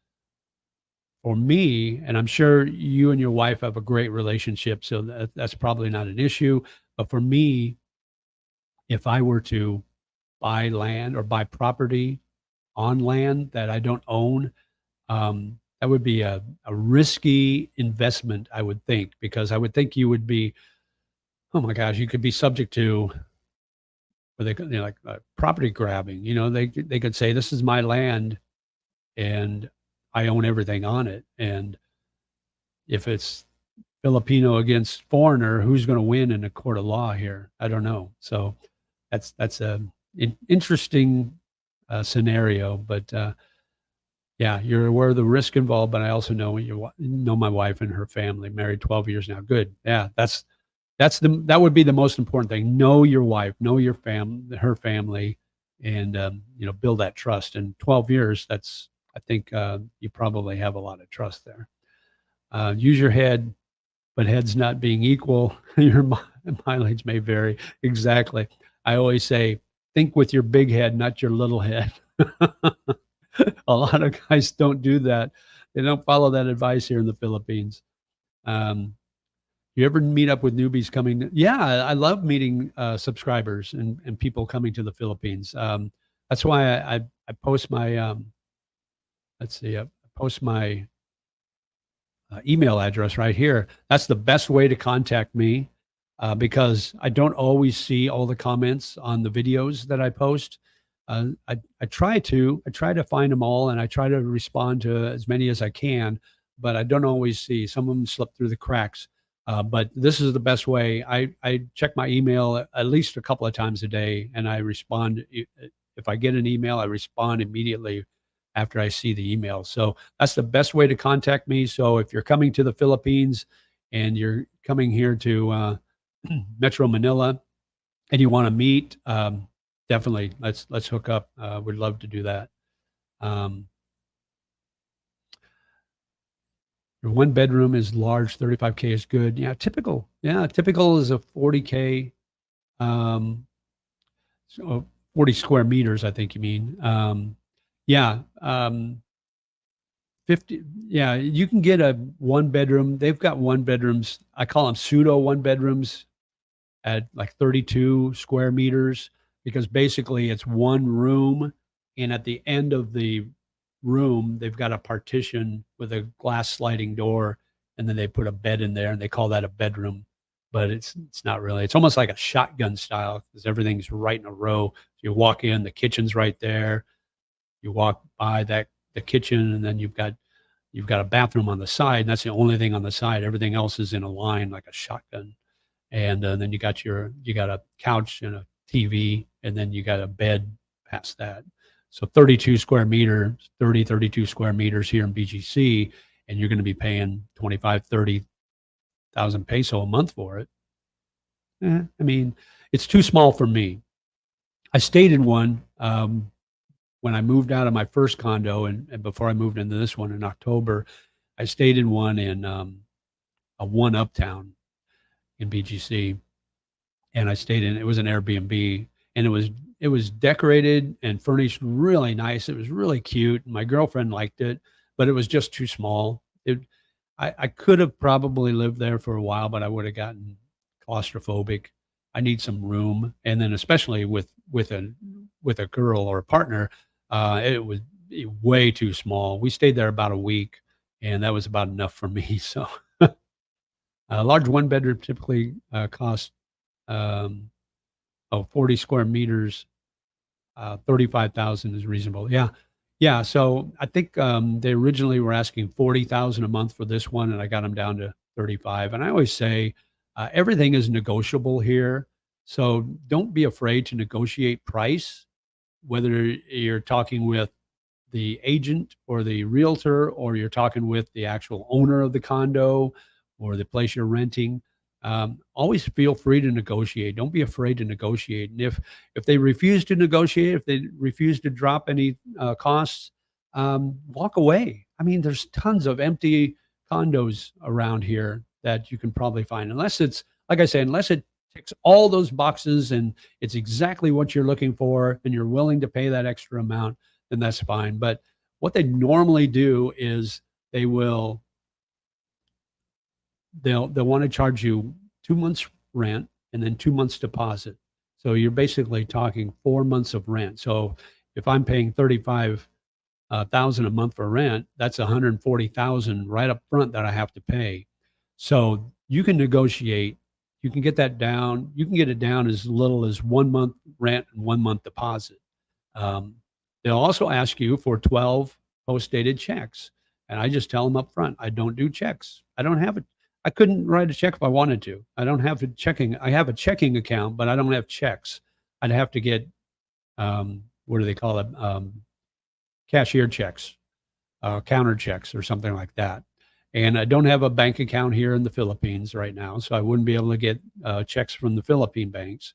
for me, and I'm sure you and your wife have a great relationship, so that's probably not an issue. But for me, if I were to buy land or buy property on land that I don't own, that would be a risky investment, I would think, because I would think you would be, oh my gosh, you could be subject to what like property grabbing. They could say this is my land and I own everything on it, and if it's Filipino against foreigner, who's going to win in a court of law here? I don't know. So that's a interesting scenario, but yeah, you're aware of the risk involved. But I also know my wife and her family, married 12 years now. Good. Yeah, that would be the most important thing. Know your wife, know her family, and build that trust. And 12 years, I think you probably have a lot of trust there. Use your head, but heads not being equal, your mileage may vary. Exactly. I always say, think with your big head, not your little head. A lot of guys don't do that. They don't follow that advice here in the Philippines. Um, you ever meet up with newbies coming? Yeah, I love meeting subscribers and people coming to the Philippines. That's why I post my let's see, I post my email address right here. That's the best way to contact me because I don't always see all the comments on the videos that I post. I try to find them all and I try to respond to as many as I can, but I don't always see. Some of them slip through the cracks. But this is the best way. I check my email at least a couple of times a day and I respond. If I get an email, I respond immediately after I see the email. So that's the best way to contact me. So if you're coming to the Philippines and you're coming here to Metro Manila and you want to meet, definitely let's hook up. We'd love to do that. Um, your one bedroom is large, 35K is good. Yeah, typical. Yeah, typical is a 40K, um, so 40 square meters, I think you mean. Yeah, 50, yeah, you can get a one bedroom. They've got one bedrooms. I call them pseudo one bedrooms at like 32 square meters because basically it's one room. And at the end of the room, they've got a partition with a glass sliding door. And then they put a bed in there and they call that a bedroom. But it's not really. It's almost like a shotgun style because everything's right in a row. So you walk in, the kitchen's right there. You walk by the kitchen, and then you've got a bathroom on the side, and that's the only thing on the side. Everything else is in a line like a shotgun. And then you got a couch and a TV, and then you got a bed past that. So 32 square meters here in BGC, and you're going to be paying 25, 30,000 peso a month for it. I mean, it's too small for me. I stayed in one when I moved out of my first condo and before I moved into this one in October. I stayed in one in a one uptown in BGC, and I stayed in. It was an Airbnb, and it was decorated and furnished really nice. It was really cute. My girlfriend liked it, but it was just too small. I could have probably lived there for a while, but I would have gotten claustrophobic. I need some room, and then especially with a girl or a partner, it was way too small. We stayed there about a week, and that was about enough for me. So a large one bedroom typically costs 40 square meters, 35,000 is reasonable. Yeah. Yeah. So I think they originally were asking 40,000 a month for this one, and I got them down to 35. And I always say everything is negotiable here. So don't be afraid to negotiate price, whether you're talking with the agent or the realtor, or you're talking with the actual owner of the condo or the place you're renting. Always feel free to negotiate. Don't be afraid to negotiate. And if they refuse to negotiate, if they refuse to drop any costs, walk away. I mean, there's tons of empty condos around here that you can probably find, unless it's like I say, unless it ticks all those boxes and it's exactly what you're looking for, and you're willing to pay that extra amount, then that's fine. But what they normally do is they will they'll want to charge you 2 months rent and then 2 months deposit. So you're basically talking 4 months of rent. So if I'm paying 35,000 a month for rent, that's 140,000 right up front that I have to pay. So you can negotiate. You can get that down. You can get it down as little as 1 month rent and 1 month deposit. Um, they'll also ask you for 12 post dated checks. And I just tell them up front, I don't do checks. I don't have it. I couldn't write a check if I wanted to. I don't have a checking. I have a checking account, but I don't have checks. I'd have to get what do they call it? Cashier checks, counter checks, or something like that. And I don't have a bank account here in the Philippines right now, so I wouldn't be able to get checks from the Philippine banks.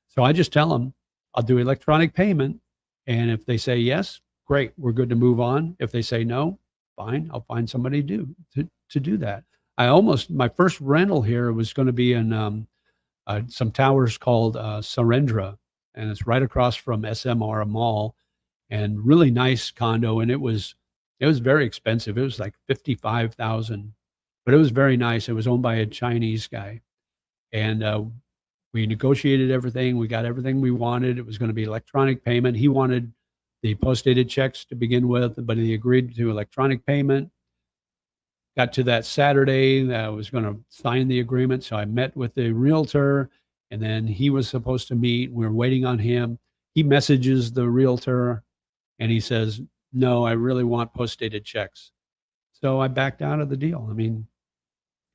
So I just tell them I'll do electronic payment, and if they say yes, great, we're good to move on. If they say no, fine, I'll find somebody to do that. I almost my first rental here was going to be in some towers called Surrendra, and it's right across from SMR Mall, and really nice condo. And it was very expensive. It was like 55,000, but it was very nice. It was owned by a Chinese guy, and we negotiated everything. We got everything we wanted. It was going to be electronic payment. He wanted the post-dated checks to begin with, but he agreed to electronic payment. Got to that Saturday that I was going to sign the agreement. So I met with the realtor, and then he was supposed to meet. We were waiting on him. He messages the realtor and he says, "No, I really want post-dated checks." So I backed out of the deal. I mean,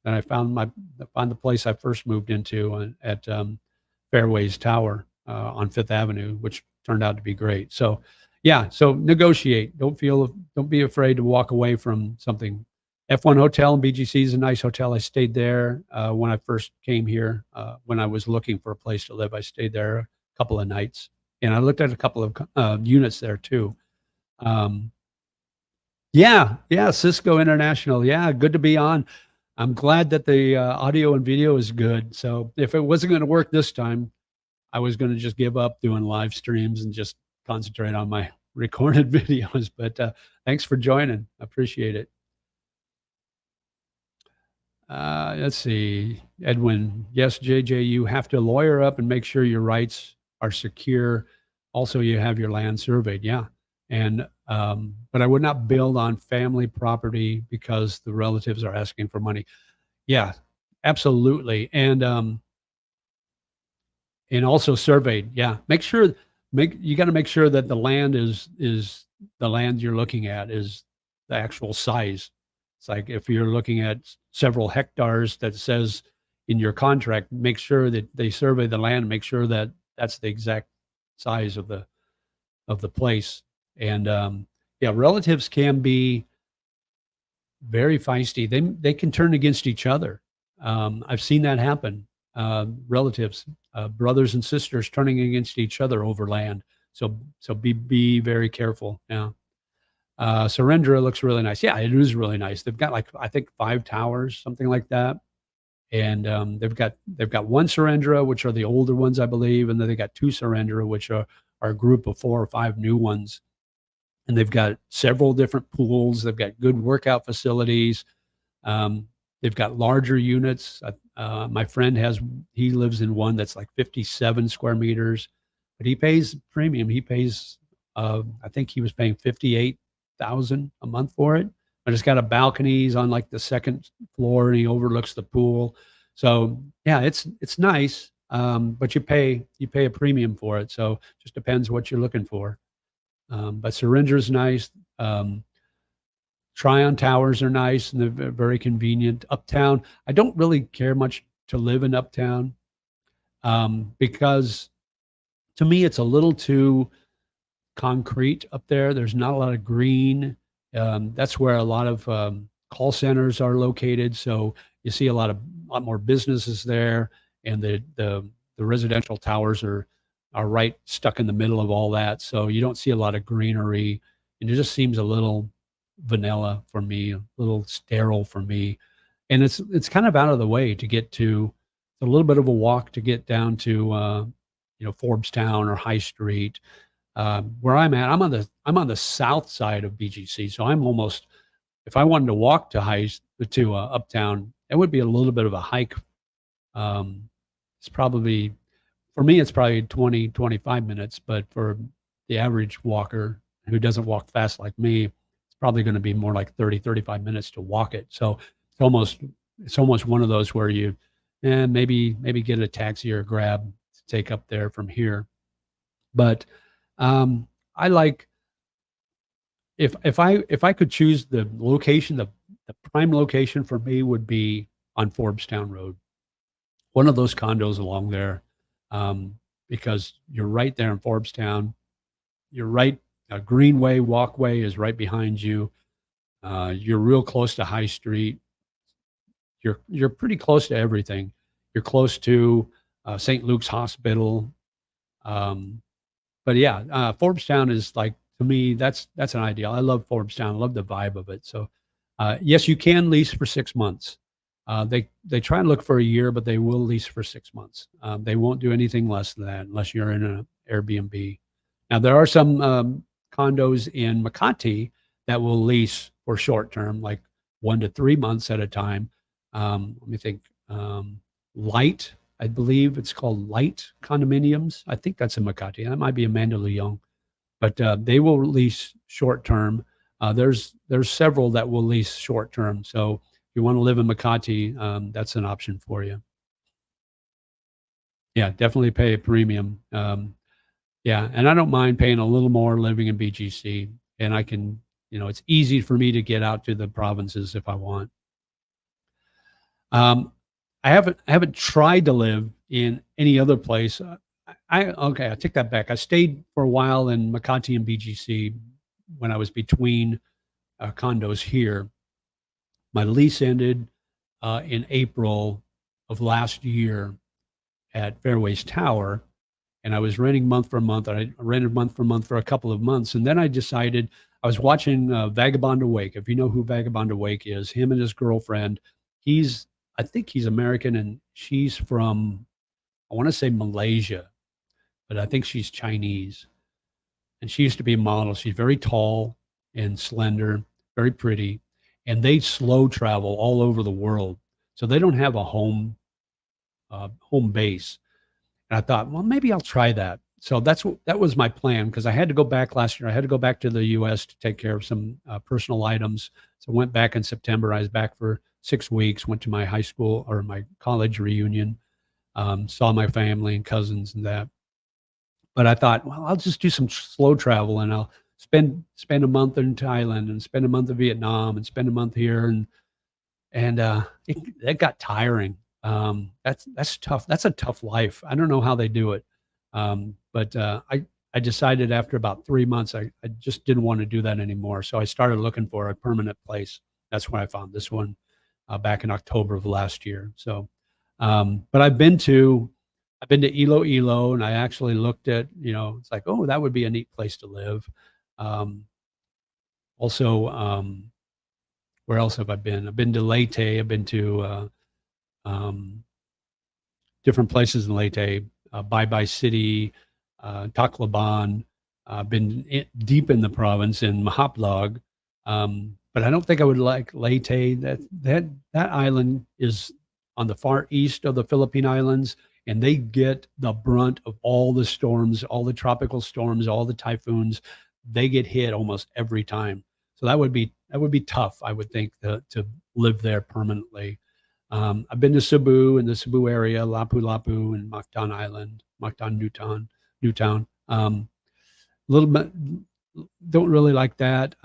and I found the place I first moved into at Fairways Tower on Fifth Avenue, which turned out to be great. So, yeah, so negotiate. Don't be afraid to walk away from something. F1 Hotel in BGC is a nice hotel. I stayed there when I first came here. When I was looking for a place to live, I stayed there a couple of nights, and I looked at a couple of units there too. Um, yeah, yeah, Cisco International. Yeah, good to be on. I'm glad that the audio and video is good. So if it wasn't going to work this time, I was going to just give up doing live streams and just concentrate on my recorded videos. But thanks for joining. I appreciate it. Let's see, Edwin. Yes, JJ, you have to lawyer up and make sure your rights are secure. Also, you have your land surveyed. Yeah. And, but I would not build on family property because the relatives are asking for money. Yeah, absolutely. And also surveyed. Yeah. You got to make sure that the land is the land you're looking at is the actual size. It's like if you're looking at several hectares that says in your contract, make sure that they survey the land, make sure that that's the exact size of the place. And yeah, relatives can be very feisty. They can turn against each other. I've seen that happen. Relatives, brothers and sisters turning against each other over land. So be very careful. Yeah. Surrendra looks really nice. Yeah, it is really nice. They've got like I think 5 towers, something like that. And they've got one Surrendra, which are the older ones, I believe, and then they got 2 Surrendra, which are a group of 4 or 5 new ones. And they've got several different pools. They've got good workout facilities. Um, they've got larger units. My friend he lives in one that's like 57 square meters, but he pays premium. He pays, I think he was paying 58,000 a month for it. But it's got a balcony. He's on like the second floor, and he overlooks the pool. So yeah, it's nice. But you pay a premium for it. So just depends what you're looking for. But Syringer's nice. Tryon Towers are nice and they're very convenient. Uptown, I don't really care much to live in Uptown because to me it's a little too concrete up there. There's not a lot of green. That's where a lot of call centers are located. So you see a lot more businesses there, and the residential towers are right stuck in the middle of all that. So you don't see a lot of greenery, and it just seems a little vanilla for me, a little sterile for me. And it's kind of out of the way to get to. It's a little bit of a walk to get down to Forbes Town or High Street. Where I'm at, I'm on the south side of BGC, so I'm almost. If I wanted to walk to Uptown, it would be a little bit of a hike. It's probably for me, it's probably 20-25 minutes, but for the average walker who doesn't walk fast like me, it's probably going to be more like 30-35 minutes to walk it. So it's almost one of those where you maybe get a taxi or a grab to take up there from here. But I like if I could choose the location, the prime location for me would be on Forbes Road. One of those condos along there, um, because you're right there in Forbes. You're right. A greenway walkway is right behind you. You're real close to High Street. You're pretty close to everything. You're close to St. Luke's Hospital. Um, but yeah, Forbestown is like, to me, that's an ideal. I love Forbestown. I love the vibe of it. So, yes, you can lease for 6 months. They try and look for a year, but they will lease for 6 months. They won't do anything less than that unless you're in an Airbnb. Now there are some condos in Makati that will lease for short term, like 1 to 3 months at a time. Let me think. Light, I believe it's called Light Condominiums. I think that's in Makati. That might be Amanda Leong, but they will lease short term. There's several that will lease short term. So if you want to live in Makati, that's an option for you. Yeah, definitely pay a premium. Yeah, and I don't mind paying a little more living in BGC, and I can, it's easy for me to get out to the provinces if I want. Um, I haven't tried to live in any other place. I take that back. I stayed for a while in Makati and BGC when I was between condos here. My lease ended in April of last year at Fairways Tower, and I was renting month for month. I rented month for month for a couple of months, and then I decided I was watching Vagabond Awake. If you know who Vagabond Awake is, him and his girlfriend. He's I think he's American, and she's from, I want to say, Malaysia, but I think she's Chinese. And she used to be a model. She's very tall and slender, very pretty, and they slow travel all over the world. So they don't have a home base. And I thought, well, maybe I'll try that. So that was my plan, because I had to go back last year. I had to go back to the U.S. to take care of some personal items. So I went back in September. I was back for 6 weeks. Went to my high school or my college reunion. Saw my family and cousins and that. But I thought, well, I'll just do some slow travel, and I'll spend a month in Thailand and spend a month in Vietnam and spend a month here, and that got tiring. That's tough. That's a tough life. I don't know how they do it. But I decided after about 3 months, I just didn't want to do that anymore. So I started looking for a permanent place. That's when I found this one back in October of last year. So, but I've been to Iloilo, and I actually looked at, it's like, oh, that would be a neat place to live. Um, also, where else have I been? I've been to Leyte. I've been to um, different places in Leyte, Bye Bye City, Tacloban. I've been deep in the province in Mahaplag, but I don't think I would like Leyte. That island is on the far east of the Philippine Islands, and they get the brunt of all the storms, all the tropical storms, all the typhoons. They get hit almost every time. So that would be tough, I would think, to live there permanently. I've been to Cebu, in the Cebu area, Lapu-Lapu, and Mactan Island, Mactan Newtown. A little bit, don't really like that.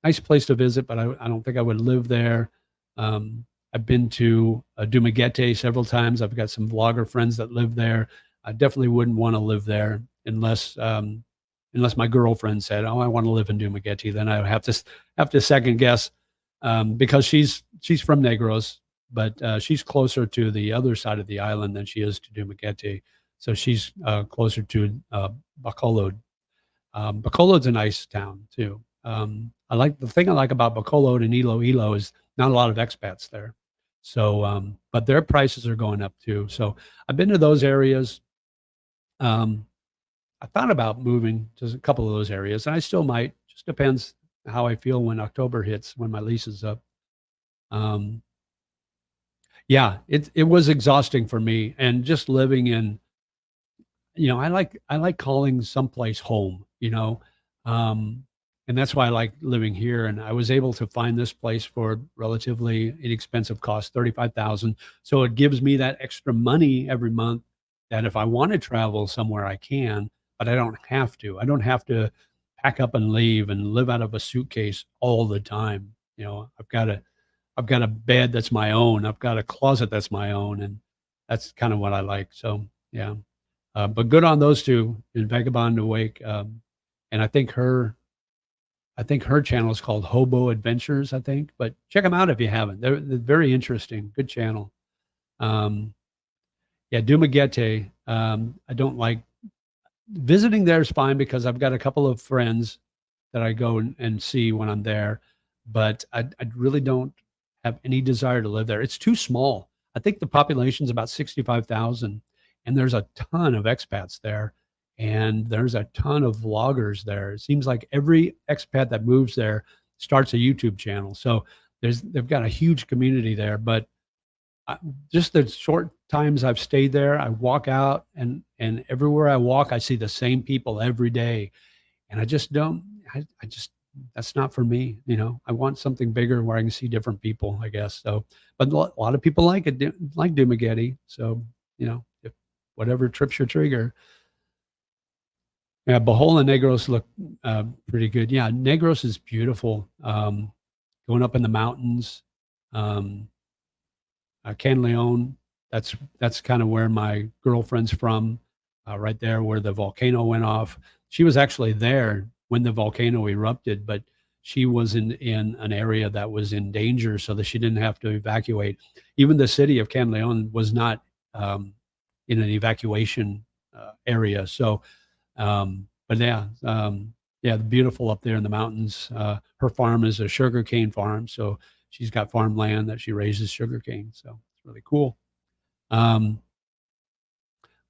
Nice place to visit, but I don't think I would live there. I've been to Dumaguete several times. I've got some vlogger friends that live there. I definitely wouldn't want to live there unless my girlfriend said, "Oh, I want to live in Dumaguete." Then I would have to second guess, because she's from Negros, but she's closer to the other side of the island than she is to Dumaguete. So she's closer to Bacolod. Bacolod's a nice town too. The thing I like about Bacolod and Iloilo is not a lot of expats there. So, but their prices are going up too. So I've been to those areas. Um, I thought about moving to a couple of those areas, and I still might. Just depends how I feel when October hits, when my lease is up. Um, yeah, it was exhausting for me, and just living in, I like calling someplace home, um, and that's why I like living here. And I was able to find this place for relatively inexpensive cost, 35,000. So it gives me that extra money every month, that if I want to travel somewhere, I can, but I don't have to. I don't have to pack up and leave and live out of a suitcase all the time. I've got to I've got a bed that's my own. I've got a closet that's my own, and that's kind of what I like. So yeah, but good on those two in Vagabond Awake, and I think her channel is called Hobo Adventures. I think, but check them out if you haven't. They're very interesting. Good channel. Um, yeah, Dumaguete. I don't like visiting there is fine because I've got a couple of friends that I go and see when I'm there, but I really don't have any desire to live there. It's too small. I think the population's about 65,000, and there's a ton of expats there, and there's a ton of vloggers there. It seems like every expat that moves there starts a YouTube channel. So they've got a huge community there, but I, just the short times I've stayed there, I walk out and everywhere I walk, I see the same people every day, and I just don't. I just that's not for me. You know, I want something bigger where I can see different people. I guess so. But a lot of people like it, like Dumageddon. So you know, if whatever trips your trigger. Yeah, Bohol and Negros look pretty good. Yeah, Negros is beautiful. Going up in the mountains. Um, Can Leon. That's kind of where my girlfriend's from, right there where the volcano went off. She was actually there when the volcano erupted, but she was in an area that was in danger, so that she didn't have to evacuate. Even the city of Can Leon was not in an evacuation area. So, but yeah, beautiful up there in the mountains. Her farm is a sugarcane farm, so she's got farmland that she raises sugarcane. So it's really cool. Um,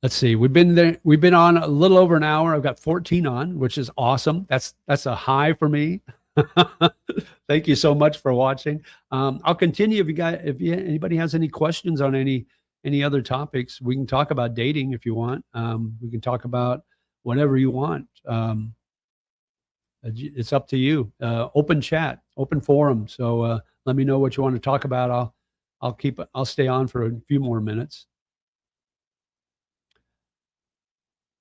let's see. We've been there. We've been on a little over an hour. I've got 14 on, which is awesome. That's a high for me. Thank you so much for watching. I'll continue if anybody has any questions on any other topics. We can talk about dating if you want. We can talk about whatever you want. It's up to you. Open chat, open forum. So let me know what you want to talk about. I'll stay on for a few more minutes.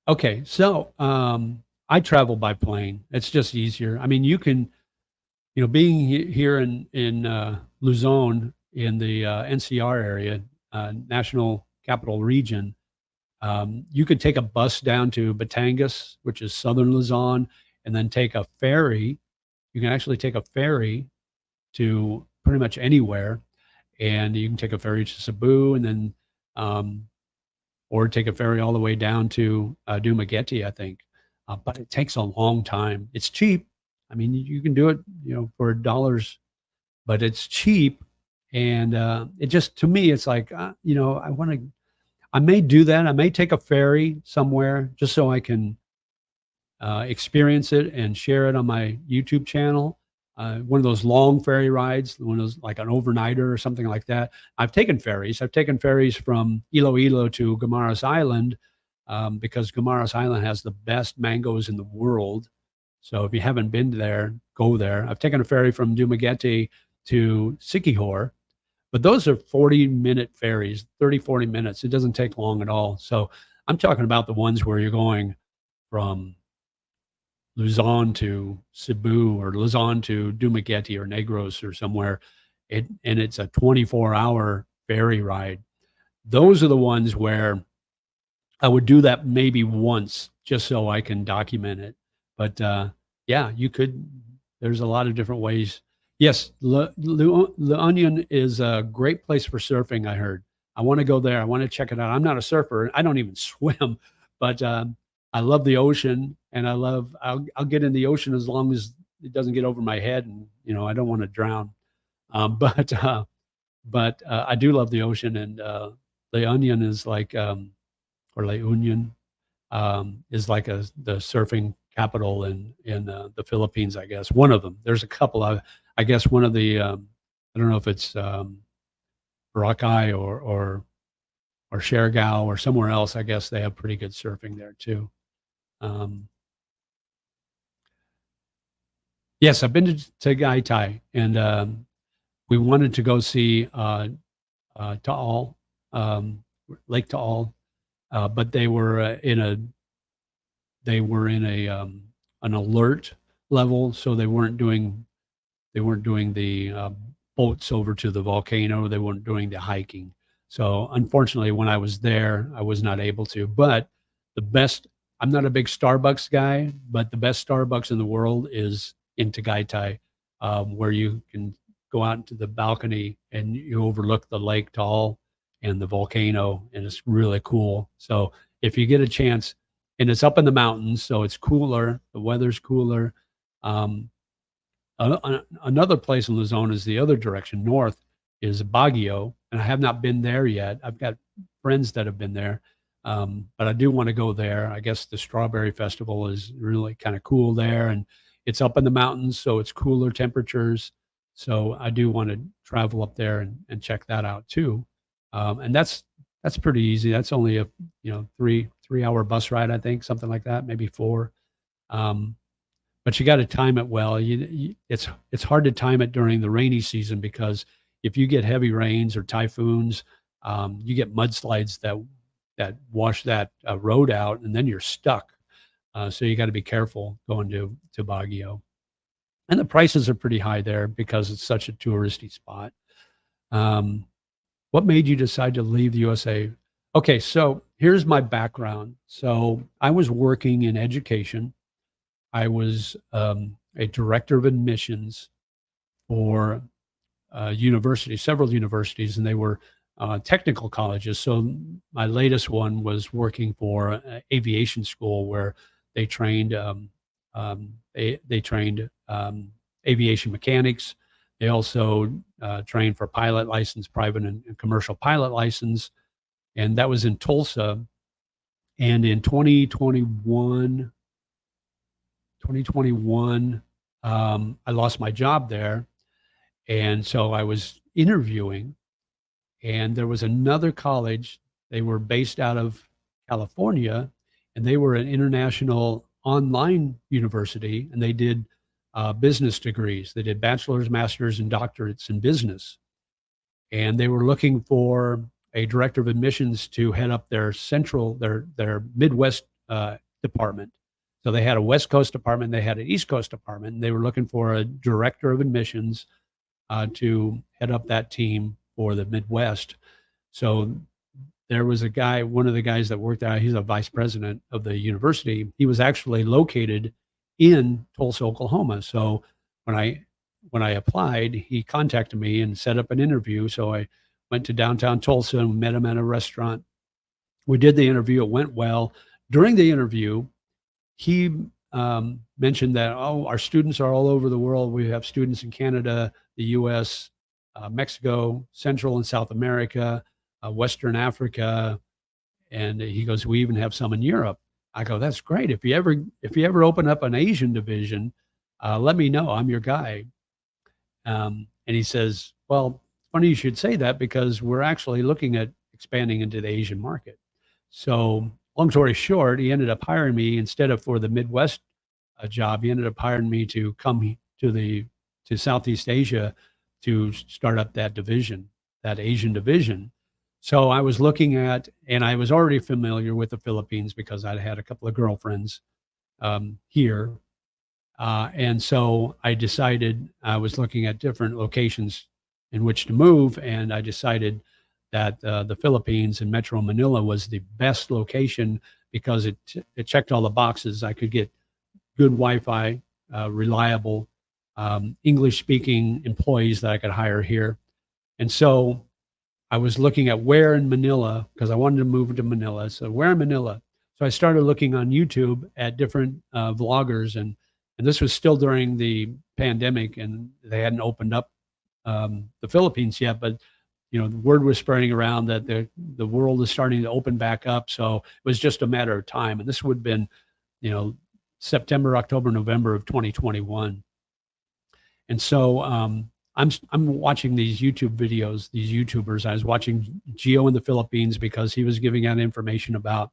Okay, so I travel by plane. It's just easier. I mean, being here in Luzon in the NCR area, National Capital Region, you could take a bus down to Batangas, which is southern Luzon, and then take a ferry. You can actually take a ferry to pretty much anywhere, and you can take a ferry to Cebu, and then um, or take a ferry all the way down to Dumaguete, I think. But it takes a long time. It's cheap. I mean, you can do it, for dollars, but it's cheap, and it just to me, it's like, I want to. I may do that. I may take a ferry somewhere just so I can experience it and share it on my YouTube channel. One of those long ferry rides, one of those like an overnighter or something like that. I've taken ferries. I've taken ferries from Iloilo to Guimaras Island because Guimaras Island has the best mangoes in the world. So if you haven't been there, go there. I've taken a ferry from Dumaguete to Siquijor, but those are 40-minute ferries, 30, 40 minutes. It doesn't take long at all. So I'm talking about the ones where you're going from Luzon to Cebu or Luzon to Dumaguete or Negros or somewhere, and it's a 24-hour ferry ride. Those are the ones where I would do that maybe once just so I can document it. But yeah, you could. There's a lot of different ways. Yes, Le Onion is a great place for surfing. I heard. I want to go there. I want to check it out. I'm not a surfer. I don't even swim, but I love the ocean, and I'll get in the ocean as long as it doesn't get over my head, and I don't want to drown. But I do love the ocean, and Le Onion is like or La Union is like the surfing capital in the Philippines, I guess. One of them. There's a couple. I guess one of the I don't know if it's Boracay or Siargao or somewhere else. I guess they have pretty good surfing there too. Um, yes, I've been to Tagaytay, and we wanted to go see Taal, Lake Taal, but they were in a an alert level, so they weren't doing the boats over to the volcano. They weren't doing the hiking. So unfortunately, when I was there, I was not able to. But the best, I'm not a big Starbucks guy, but the best Starbucks in the world is in Tagaytay, where you can go out into the balcony and you overlook the Lake Taal and the volcano, and it's really cool. So if you get a chance, and it's up in the mountains, so it's cooler, the weather's cooler. Um, Another place in Luzon is the other direction, north, is Baguio, and I have not been there yet. I've got friends that have been there, but I do want to go there. I guess the Strawberry Festival is really kind of cool there, and it's up in the mountains, so it's cooler temperatures. So I do want to travel up there and check that out too. And that's pretty easy. That's only a three hour bus ride, I think, something like that, maybe four. Um, but you got to time it well. It's hard to time it during the rainy season because if you get heavy rains or typhoons, you get mudslides that wash that road out, and then you're stuck. So you got to be careful going to Baguio. And the prices are pretty high there because it's such a touristy spot. Um, what made you decide to leave the USA? Okay, so here's my background. So I was working in education. I was a director of admissions for universities, several universities, and they were technical colleges. So my latest one was working for aviation school where they trained they trained aviation mechanics. They also trained for pilot license, private and commercial pilot license, and that was in Tulsa. And in 2021, I lost my job there. And so I was interviewing, and there was another college. They were based out of California, and they were an international online university, and they did business degrees. They did bachelor's, master's, and doctorates in business. And they were looking for a director of admissions to head up their Midwest department. So they had a West Coast department, they had an East Coast department, and they were looking for a director of admissions to head up that team for the Midwest. So there was a guy, one of the guys that worked there, he's a vice president of the university. He was actually located in Tulsa, Oklahoma. So when I applied, he contacted me and set up an interview. So I went to downtown Tulsa and met him at a restaurant. We did the interview. It went well. During the interview, he mentioned that, oh, our students are all over the world. We have students in Canada, the US, Mexico, Central and South America, Western Africa. And he goes, we even have some in Europe. I go, that's great. If you ever open up an Asian division, let me know. I'm your guy. And he says, well, funny you should say that because we're actually looking at expanding into the Asian market. So long story short, he ended up hiring me instead of for the Midwest job. He ended up hiring me to come to Southeast Asia to start up that division, that Asian division. So I was looking at, and I was already familiar with the Philippines because I'd had a couple of girlfriends here. And so I decided I was looking at different locations in which to move, and I decided that the Philippines and Metro Manila was the best location because it checked all the boxes. I could get good Wi-Fi, reliable, English-speaking employees that I could hire here. And so I was looking at where in Manila, because I wanted to move to Manila. So where in Manila? So I started looking on YouTube at different vloggers, and this was still during the pandemic, and they hadn't opened up the Philippines yet. But the word was spreading around that the world is starting to open back up. So it was just a matter of time, and this would have been, September, October, November of 2021. And so I'm watching these YouTube videos, these YouTubers. I was watching Gio in the Philippines because he was giving out information about,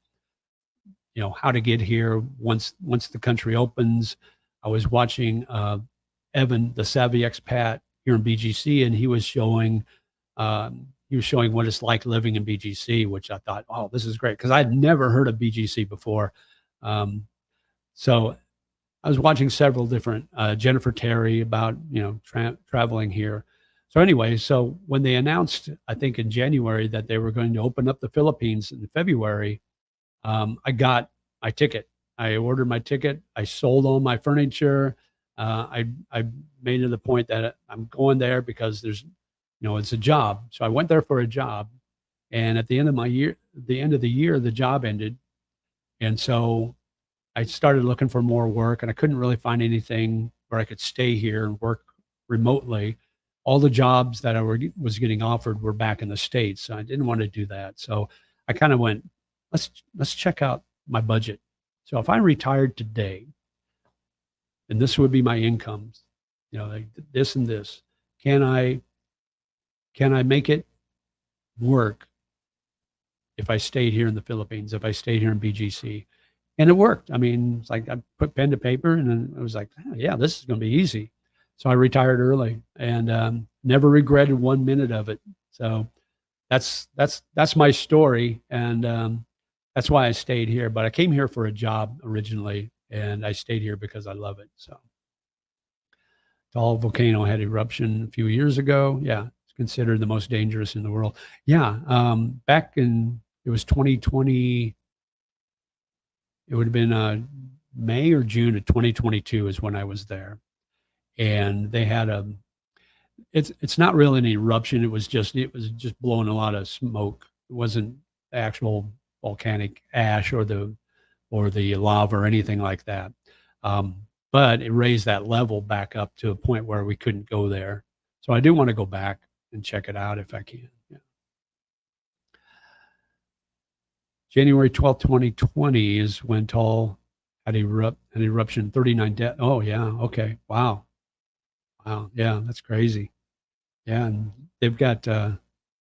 how to get here once the country opens. I was watching Evan, the Savvy Expat here in BGC, and he was showing what it's like living in BGC, which I thought, oh, this is great because I'd never heard of BGC before. So I was watching several different Jennifer Terry about traveling here. So anyway, so when they announced, I think in January, that they were going to open up the Philippines in February, I got my ticket. I ordered my ticket. I sold all my furniture. I made it the point that I'm going there because it's a job. So I went there for a job, and at the end of my year, the end of the year, the job ended, and so I started looking for more work, and I couldn't really find anything where I could stay here and work remotely. All the jobs that was getting offered were back in the States. So I didn't want to do that. So I kind of went, let's check out my budget. So if I retired today, and this would be my incomes, like this and this, can I make it work if I stayed here in the Philippines, if I stayed here in BGC? And it worked. I mean, it's like I put pen to paper, and then I was like, oh, yeah, this is going to be easy. So I retired early, and never regretted 1 minute of it. So that's my story, and that's why I stayed here. But I came here for a job originally, and I stayed here because I love it. So Taal volcano had eruption a few years ago. Yeah, it's considered the most dangerous in the world. Yeah, back in it was 2020. It would have been May or June of 2022 is when I was there, and they had it's not really an eruption. It was just blowing a lot of smoke. It wasn't actual volcanic ash or the lava or anything like that. But it raised that level back up to a point where we couldn't go there. So I do want to go back and check it out if I can. Yeah. January 12th, 2020 is when Taal had an eruption, 39 deaths. Oh, yeah. Okay. Wow. Wow. Yeah, that's crazy. Yeah, and they've got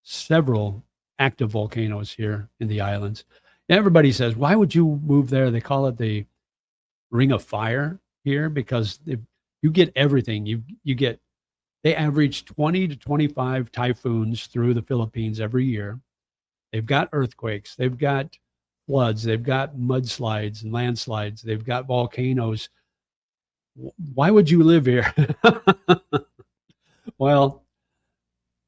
several active volcanoes here in the islands. And everybody says, why would you move there? They call it the Ring of Fire here because you get everything. They average 20 to 25 typhoons through the Philippines every year. They've got earthquakes. They've got floods. They've got mudslides and landslides. They've got volcanoes. Why would you live here? Well,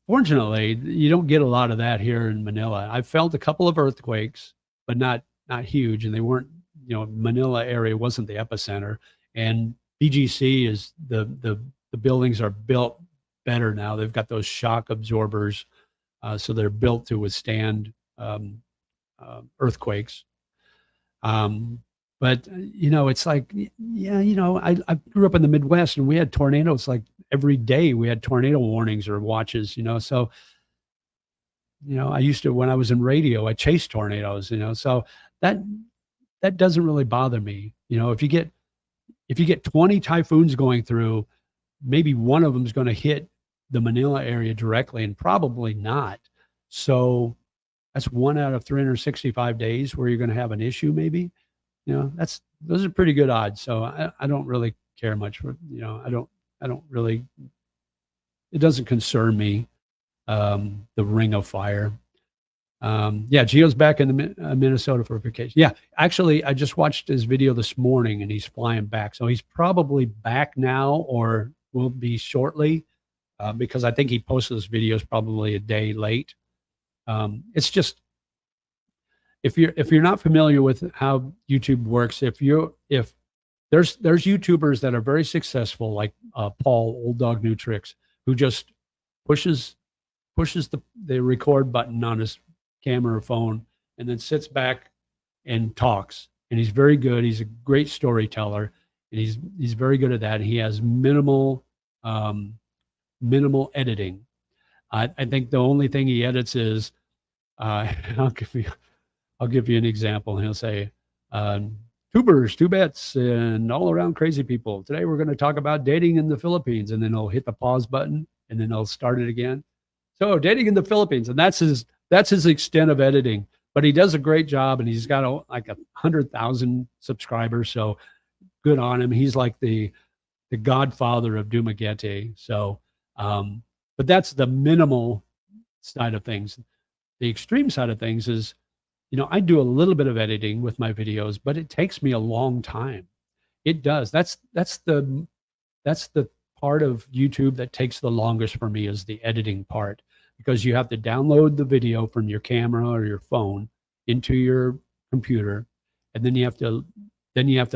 fortunately, you don't get a lot of that here in Manila. I've felt a couple of earthquakes, but not huge, and they weren't. Manila area wasn't the epicenter, and BGC is the buildings are built better now. They've got those shock absorbers, so they're built to withstand earthquakes. But it's like, yeah, I grew up in the Midwest, and we had tornadoes like every day. We had tornado warnings or watches, so I used to, when I was in radio, I chased tornadoes, so that doesn't really bother me. If you get 20 typhoons going through, maybe one of them is going to hit the Manila area directly, and probably not. So that's 1 out of 365 days where you're going to have an issue, maybe. Those are pretty good odds. So I don't really care much for, I don't really, it doesn't concern me, the Ring of Fire. Yeah, Gio's back in the Minnesota for vacation. Yeah, actually, I just watched his video this morning, and he's flying back. So he's probably back now or will be shortly, because I think he posted this videos probably a day late. It's just, if you're not familiar with how YouTube works, if there's YouTubers that are very successful, like Paul, Old Dog New Tricks, who just pushes the record button on his camera or phone, and then sits back and talks. And he's very good. He's a great storyteller, and he's very good at that. He has minimal editing. I think the only thing he edits is I'll give you an example. He'll say, tubers, two bets, and all around crazy people. Today we're going to talk about dating in the Philippines. And then he'll hit the pause button, and then he'll start it again. So dating in the Philippines, and that's his extent of editing. But he does a great job, and he's got like 100,000 subscribers. So good on him. He's like the godfather of Dumaguete. So, but that's the minimal side of things. The extreme side of things is, I do a little bit of editing with my videos, but it takes me a long time. It does. That's the part of YouTube that takes the longest for me is the editing part, because you have to download the video from your camera or your phone into your computer, and then you have to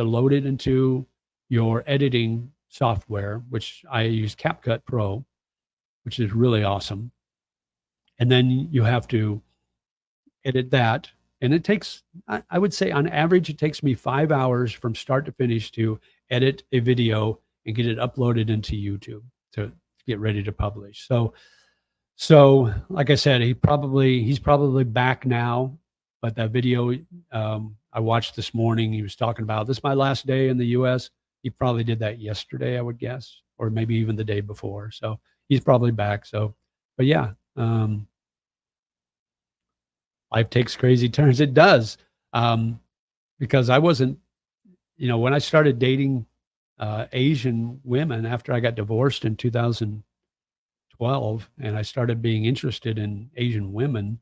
load it into your editing software, which I use CapCut Pro, which is really awesome. And then you have to edit that. And it takes, I would say on average, it takes me 5 hours from start to finish to edit a video and get it uploaded into YouTube to get ready to publish. So like I said, he's probably back now, but that video I watched this morning, he was talking about this is my last day in the U.S. He probably did that yesterday, I would guess, or maybe even the day before. So he's probably back. So, but yeah, life takes crazy turns. It does, um, because I wasn't, when I started dating Asian women after I got divorced in 2012, and I started being interested in Asian women.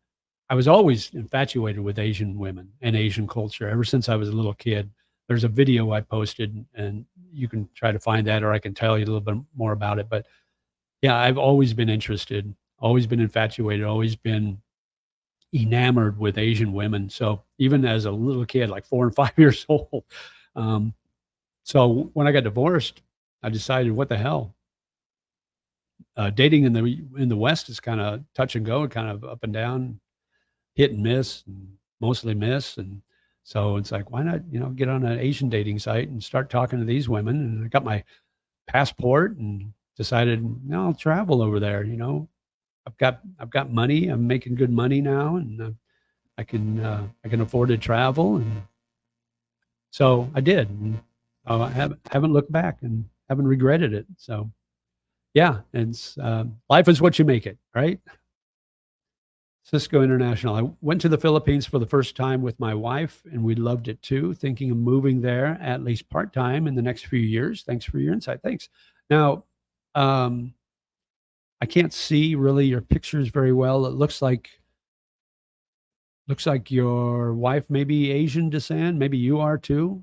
I was always infatuated with Asian women and Asian culture ever since I was a little kid. There's a video I posted, and you can try to find that, or I can tell you a little bit more about it. But yeah, I've always been interested, always been infatuated, always been enamored with Asian women. So even as a little kid, like 4 and 5 years old. Um, so when I got divorced, I decided, what the hell? Dating in the West is kind of touch and go, kind of up and down, hit and miss, and mostly miss. And so it's like, why not, get on an Asian dating site and start talking to these women? And I got my passport and decided, no, I'll travel over there. I've got money. I'm making good money now, and I can afford to travel, and so I did. And I haven't looked back and haven't regretted it. So yeah, it's life is what you make it, right? Cisco International. I went to the Philippines for the first time with my wife, and we loved it too. Thinking of moving there at least part time in the next few years. Thanks for your insight. Thanks. Now, um, I can't see really your pictures very well. It looks like your wife may be Asian descent. Maybe you are too.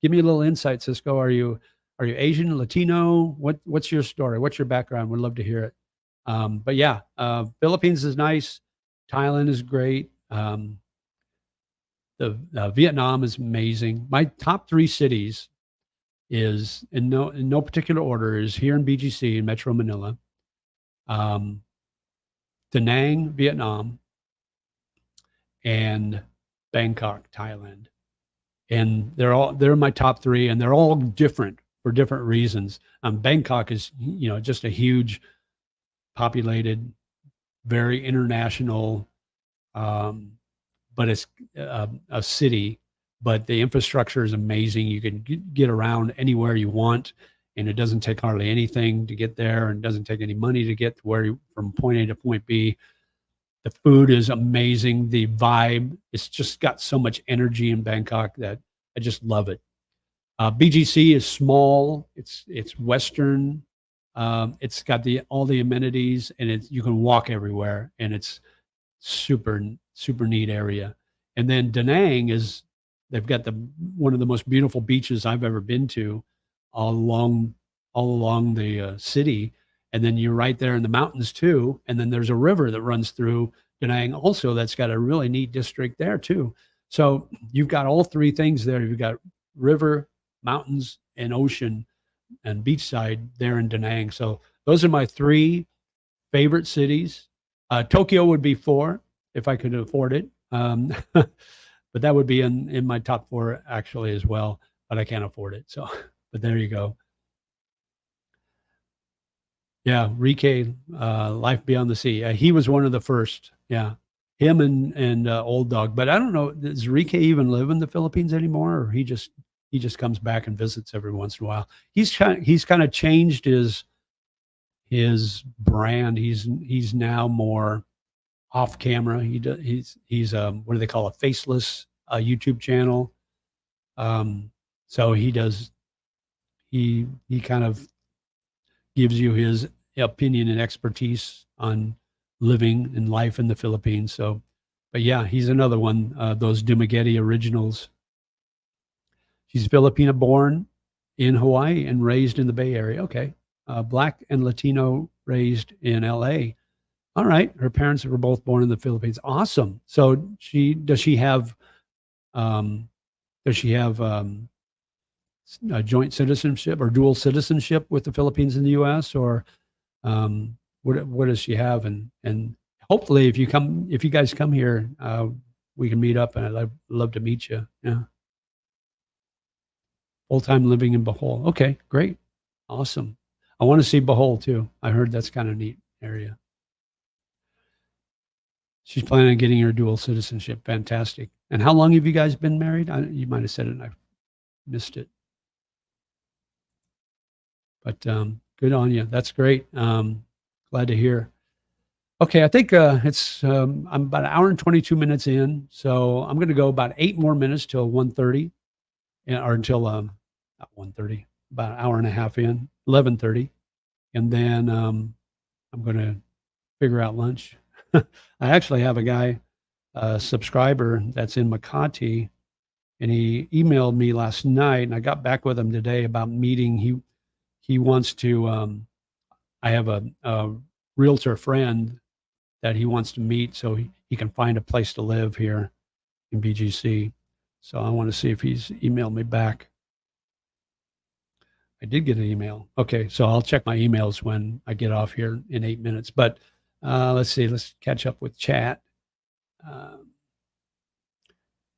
Give me a little insight, Cisco. Are you Asian, Latino? What's your story? What's your background? Would love to hear it. But yeah, Philippines is nice. Thailand is great. The Vietnam is amazing. My top three cities is in no particular order is here in BGC in Metro Manila, um, Da Nang, Vietnam, and Bangkok, Thailand. And they're my top three, and they're all different for different reasons. Bangkok is just a huge, populated, very international, um, but it's a city. But the infrastructure is amazing. You can get around anywhere you want, and it doesn't take hardly anything to get there, and it doesn't take any money to get from point A to point B. The food is amazing. The vibe, it's just got so much energy in Bangkok that I just love it. BGC is small. It's Western. It's got all the amenities, and you can walk everywhere, and it's super super neat area. And then Da Nang they've got one of the most beautiful beaches I've ever been to, all along the city. And then you're right there in the mountains too. And then there's a river that runs through Da Nang also that's got a really neat district there too. So you've got all three things there. You've got river, mountains, and ocean and beachside there in Da Nang. So those are my three favorite cities. Tokyo would be four if I could afford it. But that would be in my top four actually as well, but I can't afford it. So, but there you go. Yeah, Rike, Life Beyond the Sea. He was one of the first. Yeah, him and Old Dog. But I don't know, does Rike even live in the Philippines anymore, or he just comes back and visits every once in a while? He's kind of changed his brand. He's now more off camera. He's what do they call a faceless YouTube channel. So he kind of gives you his opinion and expertise on living and life in the Philippines. So, but yeah, he's another one. Those Dumaguete originals. She's Filipina born in Hawaii and raised in the Bay Area. Okay. Black and Latino, raised in LA. All right. Her parents were both born in the Philippines. Awesome. So um, does she have a joint citizenship or dual citizenship with the Philippines and the U.S., or what does she have? And hopefully, if you guys come here, we can meet up, and I'd love to meet you. Yeah, full time living in Bohol. Okay, great, awesome. I want to see Bohol too. I heard that's kind of neat area. She's planning on getting her dual citizenship. Fantastic. And how long have you guys been married? You might have said it, and I missed it. But good on you. That's great. Glad to hear. Okay, I think I'm about an hour and 22 minutes in, so I'm going to go about 8 more minutes till 1:30, or until not 1:30, about an hour and a half in, 11:30, and then I'm going to figure out lunch. I actually have a guy, a subscriber that's in Makati, and he emailed me last night, and I got back with him today about meeting. He wants to. I have a realtor friend that he wants to meet so he can find a place to live here in BGC. So I want to see if he's emailed me back. I did get an email. Okay, so I'll check my emails when I get off here in 8 minutes. But let's see, let's catch up with chat.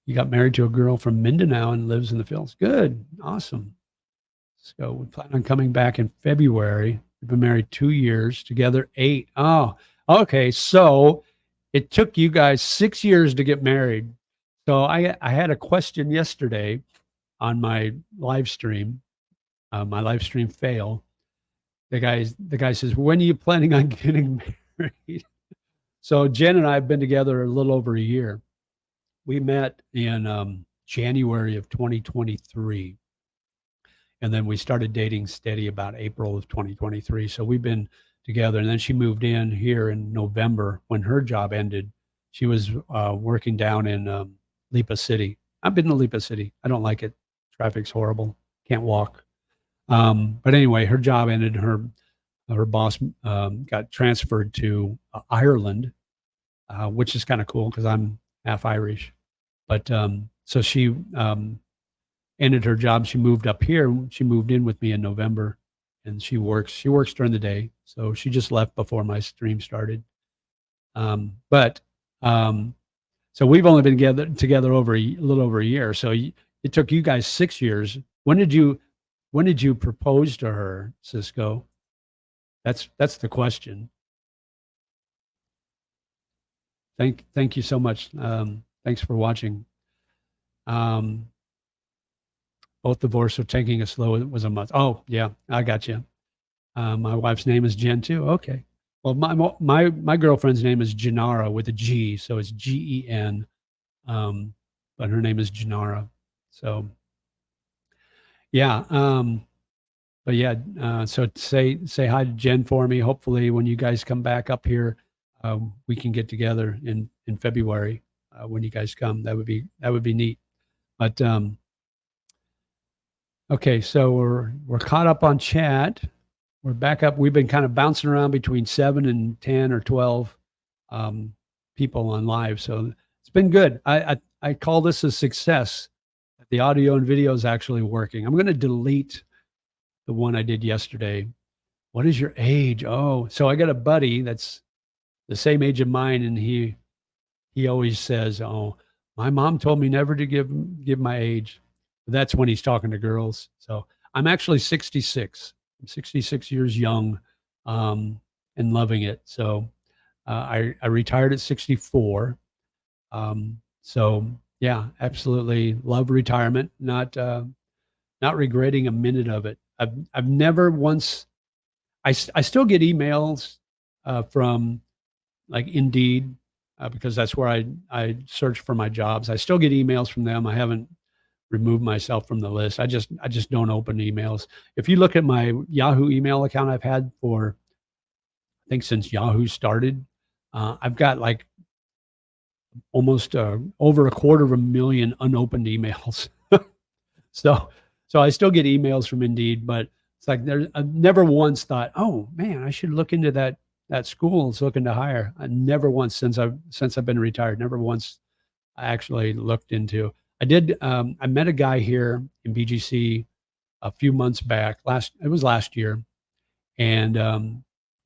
You got married to a girl from Mindanao and lives in the Philippines. Good, awesome. So we plan on coming back in February. We've been married 2 years, together 8. Oh, okay. So it took you guys 6 years to get married. So I had a question yesterday on my live stream, fail. The guy says, "When are you planning on getting married?" So Jen and I have been together a little over a year. We met in January of 2023. And then we started dating steady about April of 2023. So we've been together. And then she moved in here in November when her job ended. She was working down in Lipa City. I've been to Lipa City. I don't like it. Traffic's horrible. Can't walk. But anyway, her job ended. Her boss got transferred to Ireland, which is kind of cool because I'm half Irish. But so she ended her job. She moved up here. She moved in with me in November, and she works during the day. So she just left before my stream started. But so we've only been together over a little over a year. So it took you guys 6 years. When did you propose to her, Cisco? That's the question. Thank you so much. Thanks for watching. Both divorced, so taking it slow was a must. Oh, yeah, I got you. My wife's name is Jen too. Okay. Well, my girlfriend's name is Janara with a G, so it's Gen. But her name is Janara. So yeah. But yeah. So say hi to Jen for me. Hopefully, when you guys come back up here, we can get together in February when you guys come. That would be neat. But okay, so we're caught up on chat. We're back up. We've been kind of bouncing around between 7 and 10 or 12 people on live, so it's been good. I call this a success. The audio and video is actually working. I'm going to delete the one I did yesterday. What is your age? Oh, so I got a buddy that's the same age of mine, and he always says, "Oh, my mom told me never to give my age." That's when he's talking to girls. So I'm actually 66. I'm 66 years young, and loving it. So I retired at 64. So yeah, absolutely love retirement. Not regretting a minute of it. I've never once. I still get emails from like Indeed because that's where I search for my jobs. I still get emails from them. I haven't removed myself from the list. I just don't open emails. If you look at my Yahoo email account I've had for, I think since Yahoo started, I've got like almost over 250,000 unopened emails. So I still get emails from Indeed, but It's like there, I've never once thought, oh man, I should look into that school that's looking to hire. I never once since I've been retired, never once I actually looked into. I did. I met a guy here in BGC a few months back. It was last year, and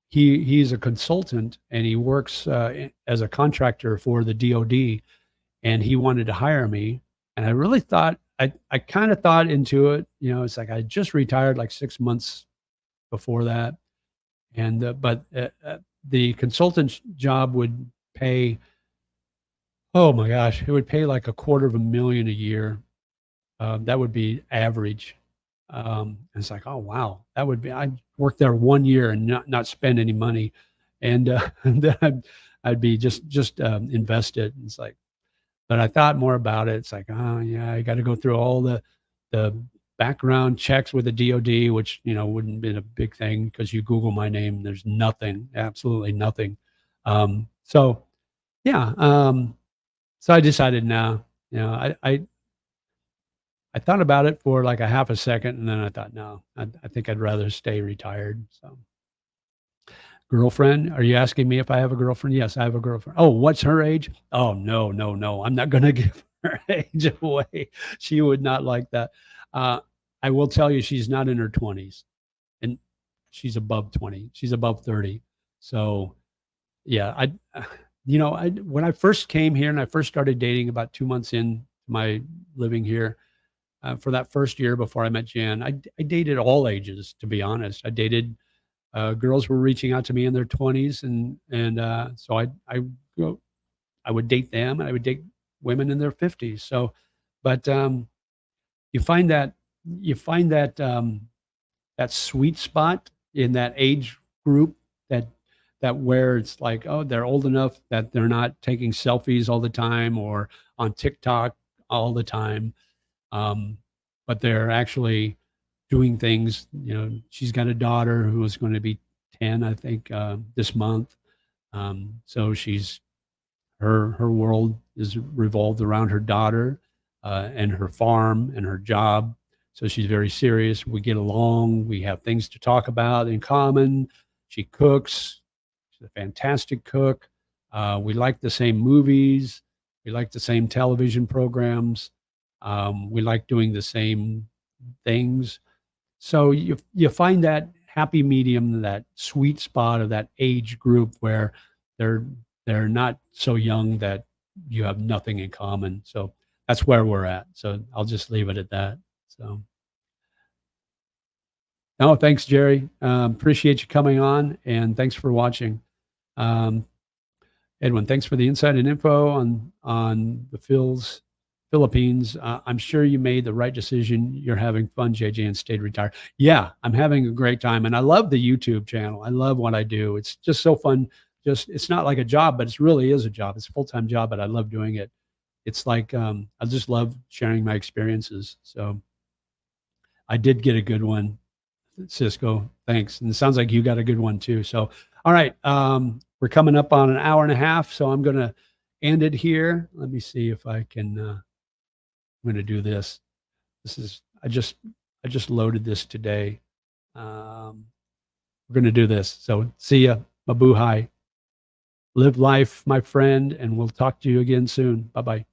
he's a consultant and he works as a contractor for the DoD, and he wanted to hire me. And I really thought I kind of thought into it. You know, it's like I just retired like 6 months before that, and the consultant job would pay. Oh my gosh, it would pay like $250,000 a year. That would be average. And it's like, oh wow, that would be. I'd work there 1 year and not spend any money, and, and then I'd be just invested. It's like, but I thought more about it. It's like, oh yeah, I got to go through all the background checks with the DoD, which wouldn't have been a big thing because you Google my name, there's nothing, absolutely nothing. So yeah, so I decided now, I thought about it for like a half a second, and then I thought, no, I think I'd rather stay retired. So, girlfriend, are you asking me if I have a girlfriend? Yes, I have a girlfriend. Oh, what's her age? Oh, no, no, no. I'm not going to give her age away. She would not like that. Uh, I will tell you, she's not in her 20s, and she's above 20. She's above 30. So, yeah, when I first came here and I first started dating about 2 months in my living here, for that first year before I met Jan, I dated all ages, to be honest. I dated girls were reaching out to me in their 20s, and so I would date them, and I would date women in their 50s. So, but you find that you find that that sweet spot in that age group that where it's like, oh, they're old enough that they're not taking selfies all the time or on TikTok all the time, um, but they're actually doing things. She's got a daughter who is going to be 10, I think, this month. So her world is revolved around her daughter and her farm and her job. So she's very serious. We get along. We have things to talk about in common. She cooks. She's a fantastic cook. We like the same movies. We like the same television programs. We like doing the same things. So you find that happy medium, that sweet spot of that age group where they're they're not so young that you have nothing in common. So that's where we're at. So I'll just leave it at that. So no, thanks, Jerry. Appreciate you coming on, and thanks for watching. Um, Edwin, thanks for the insight and info on the Philippines. I'm sure you made the right decision. You're having fun, JJ, and stayed retired. Yeah, I'm having a great time, and I love the YouTube channel. I love what I do. It's just so fun. Just it's not like a job, but it really is a job. It's a full-time job, but I love doing it. It's like I just love sharing my experiences. So I did get a good one, Cisco. Thanks. And it sounds like you got a good one too. So, all right. We're coming up on an hour and a half. So I'm going to end it here. Let me see if I can, I'm going to do this. I just loaded this today. We're going to do this. So see ya. Mabuhay. Live life, my friend. And we'll talk to you again soon. Bye-bye.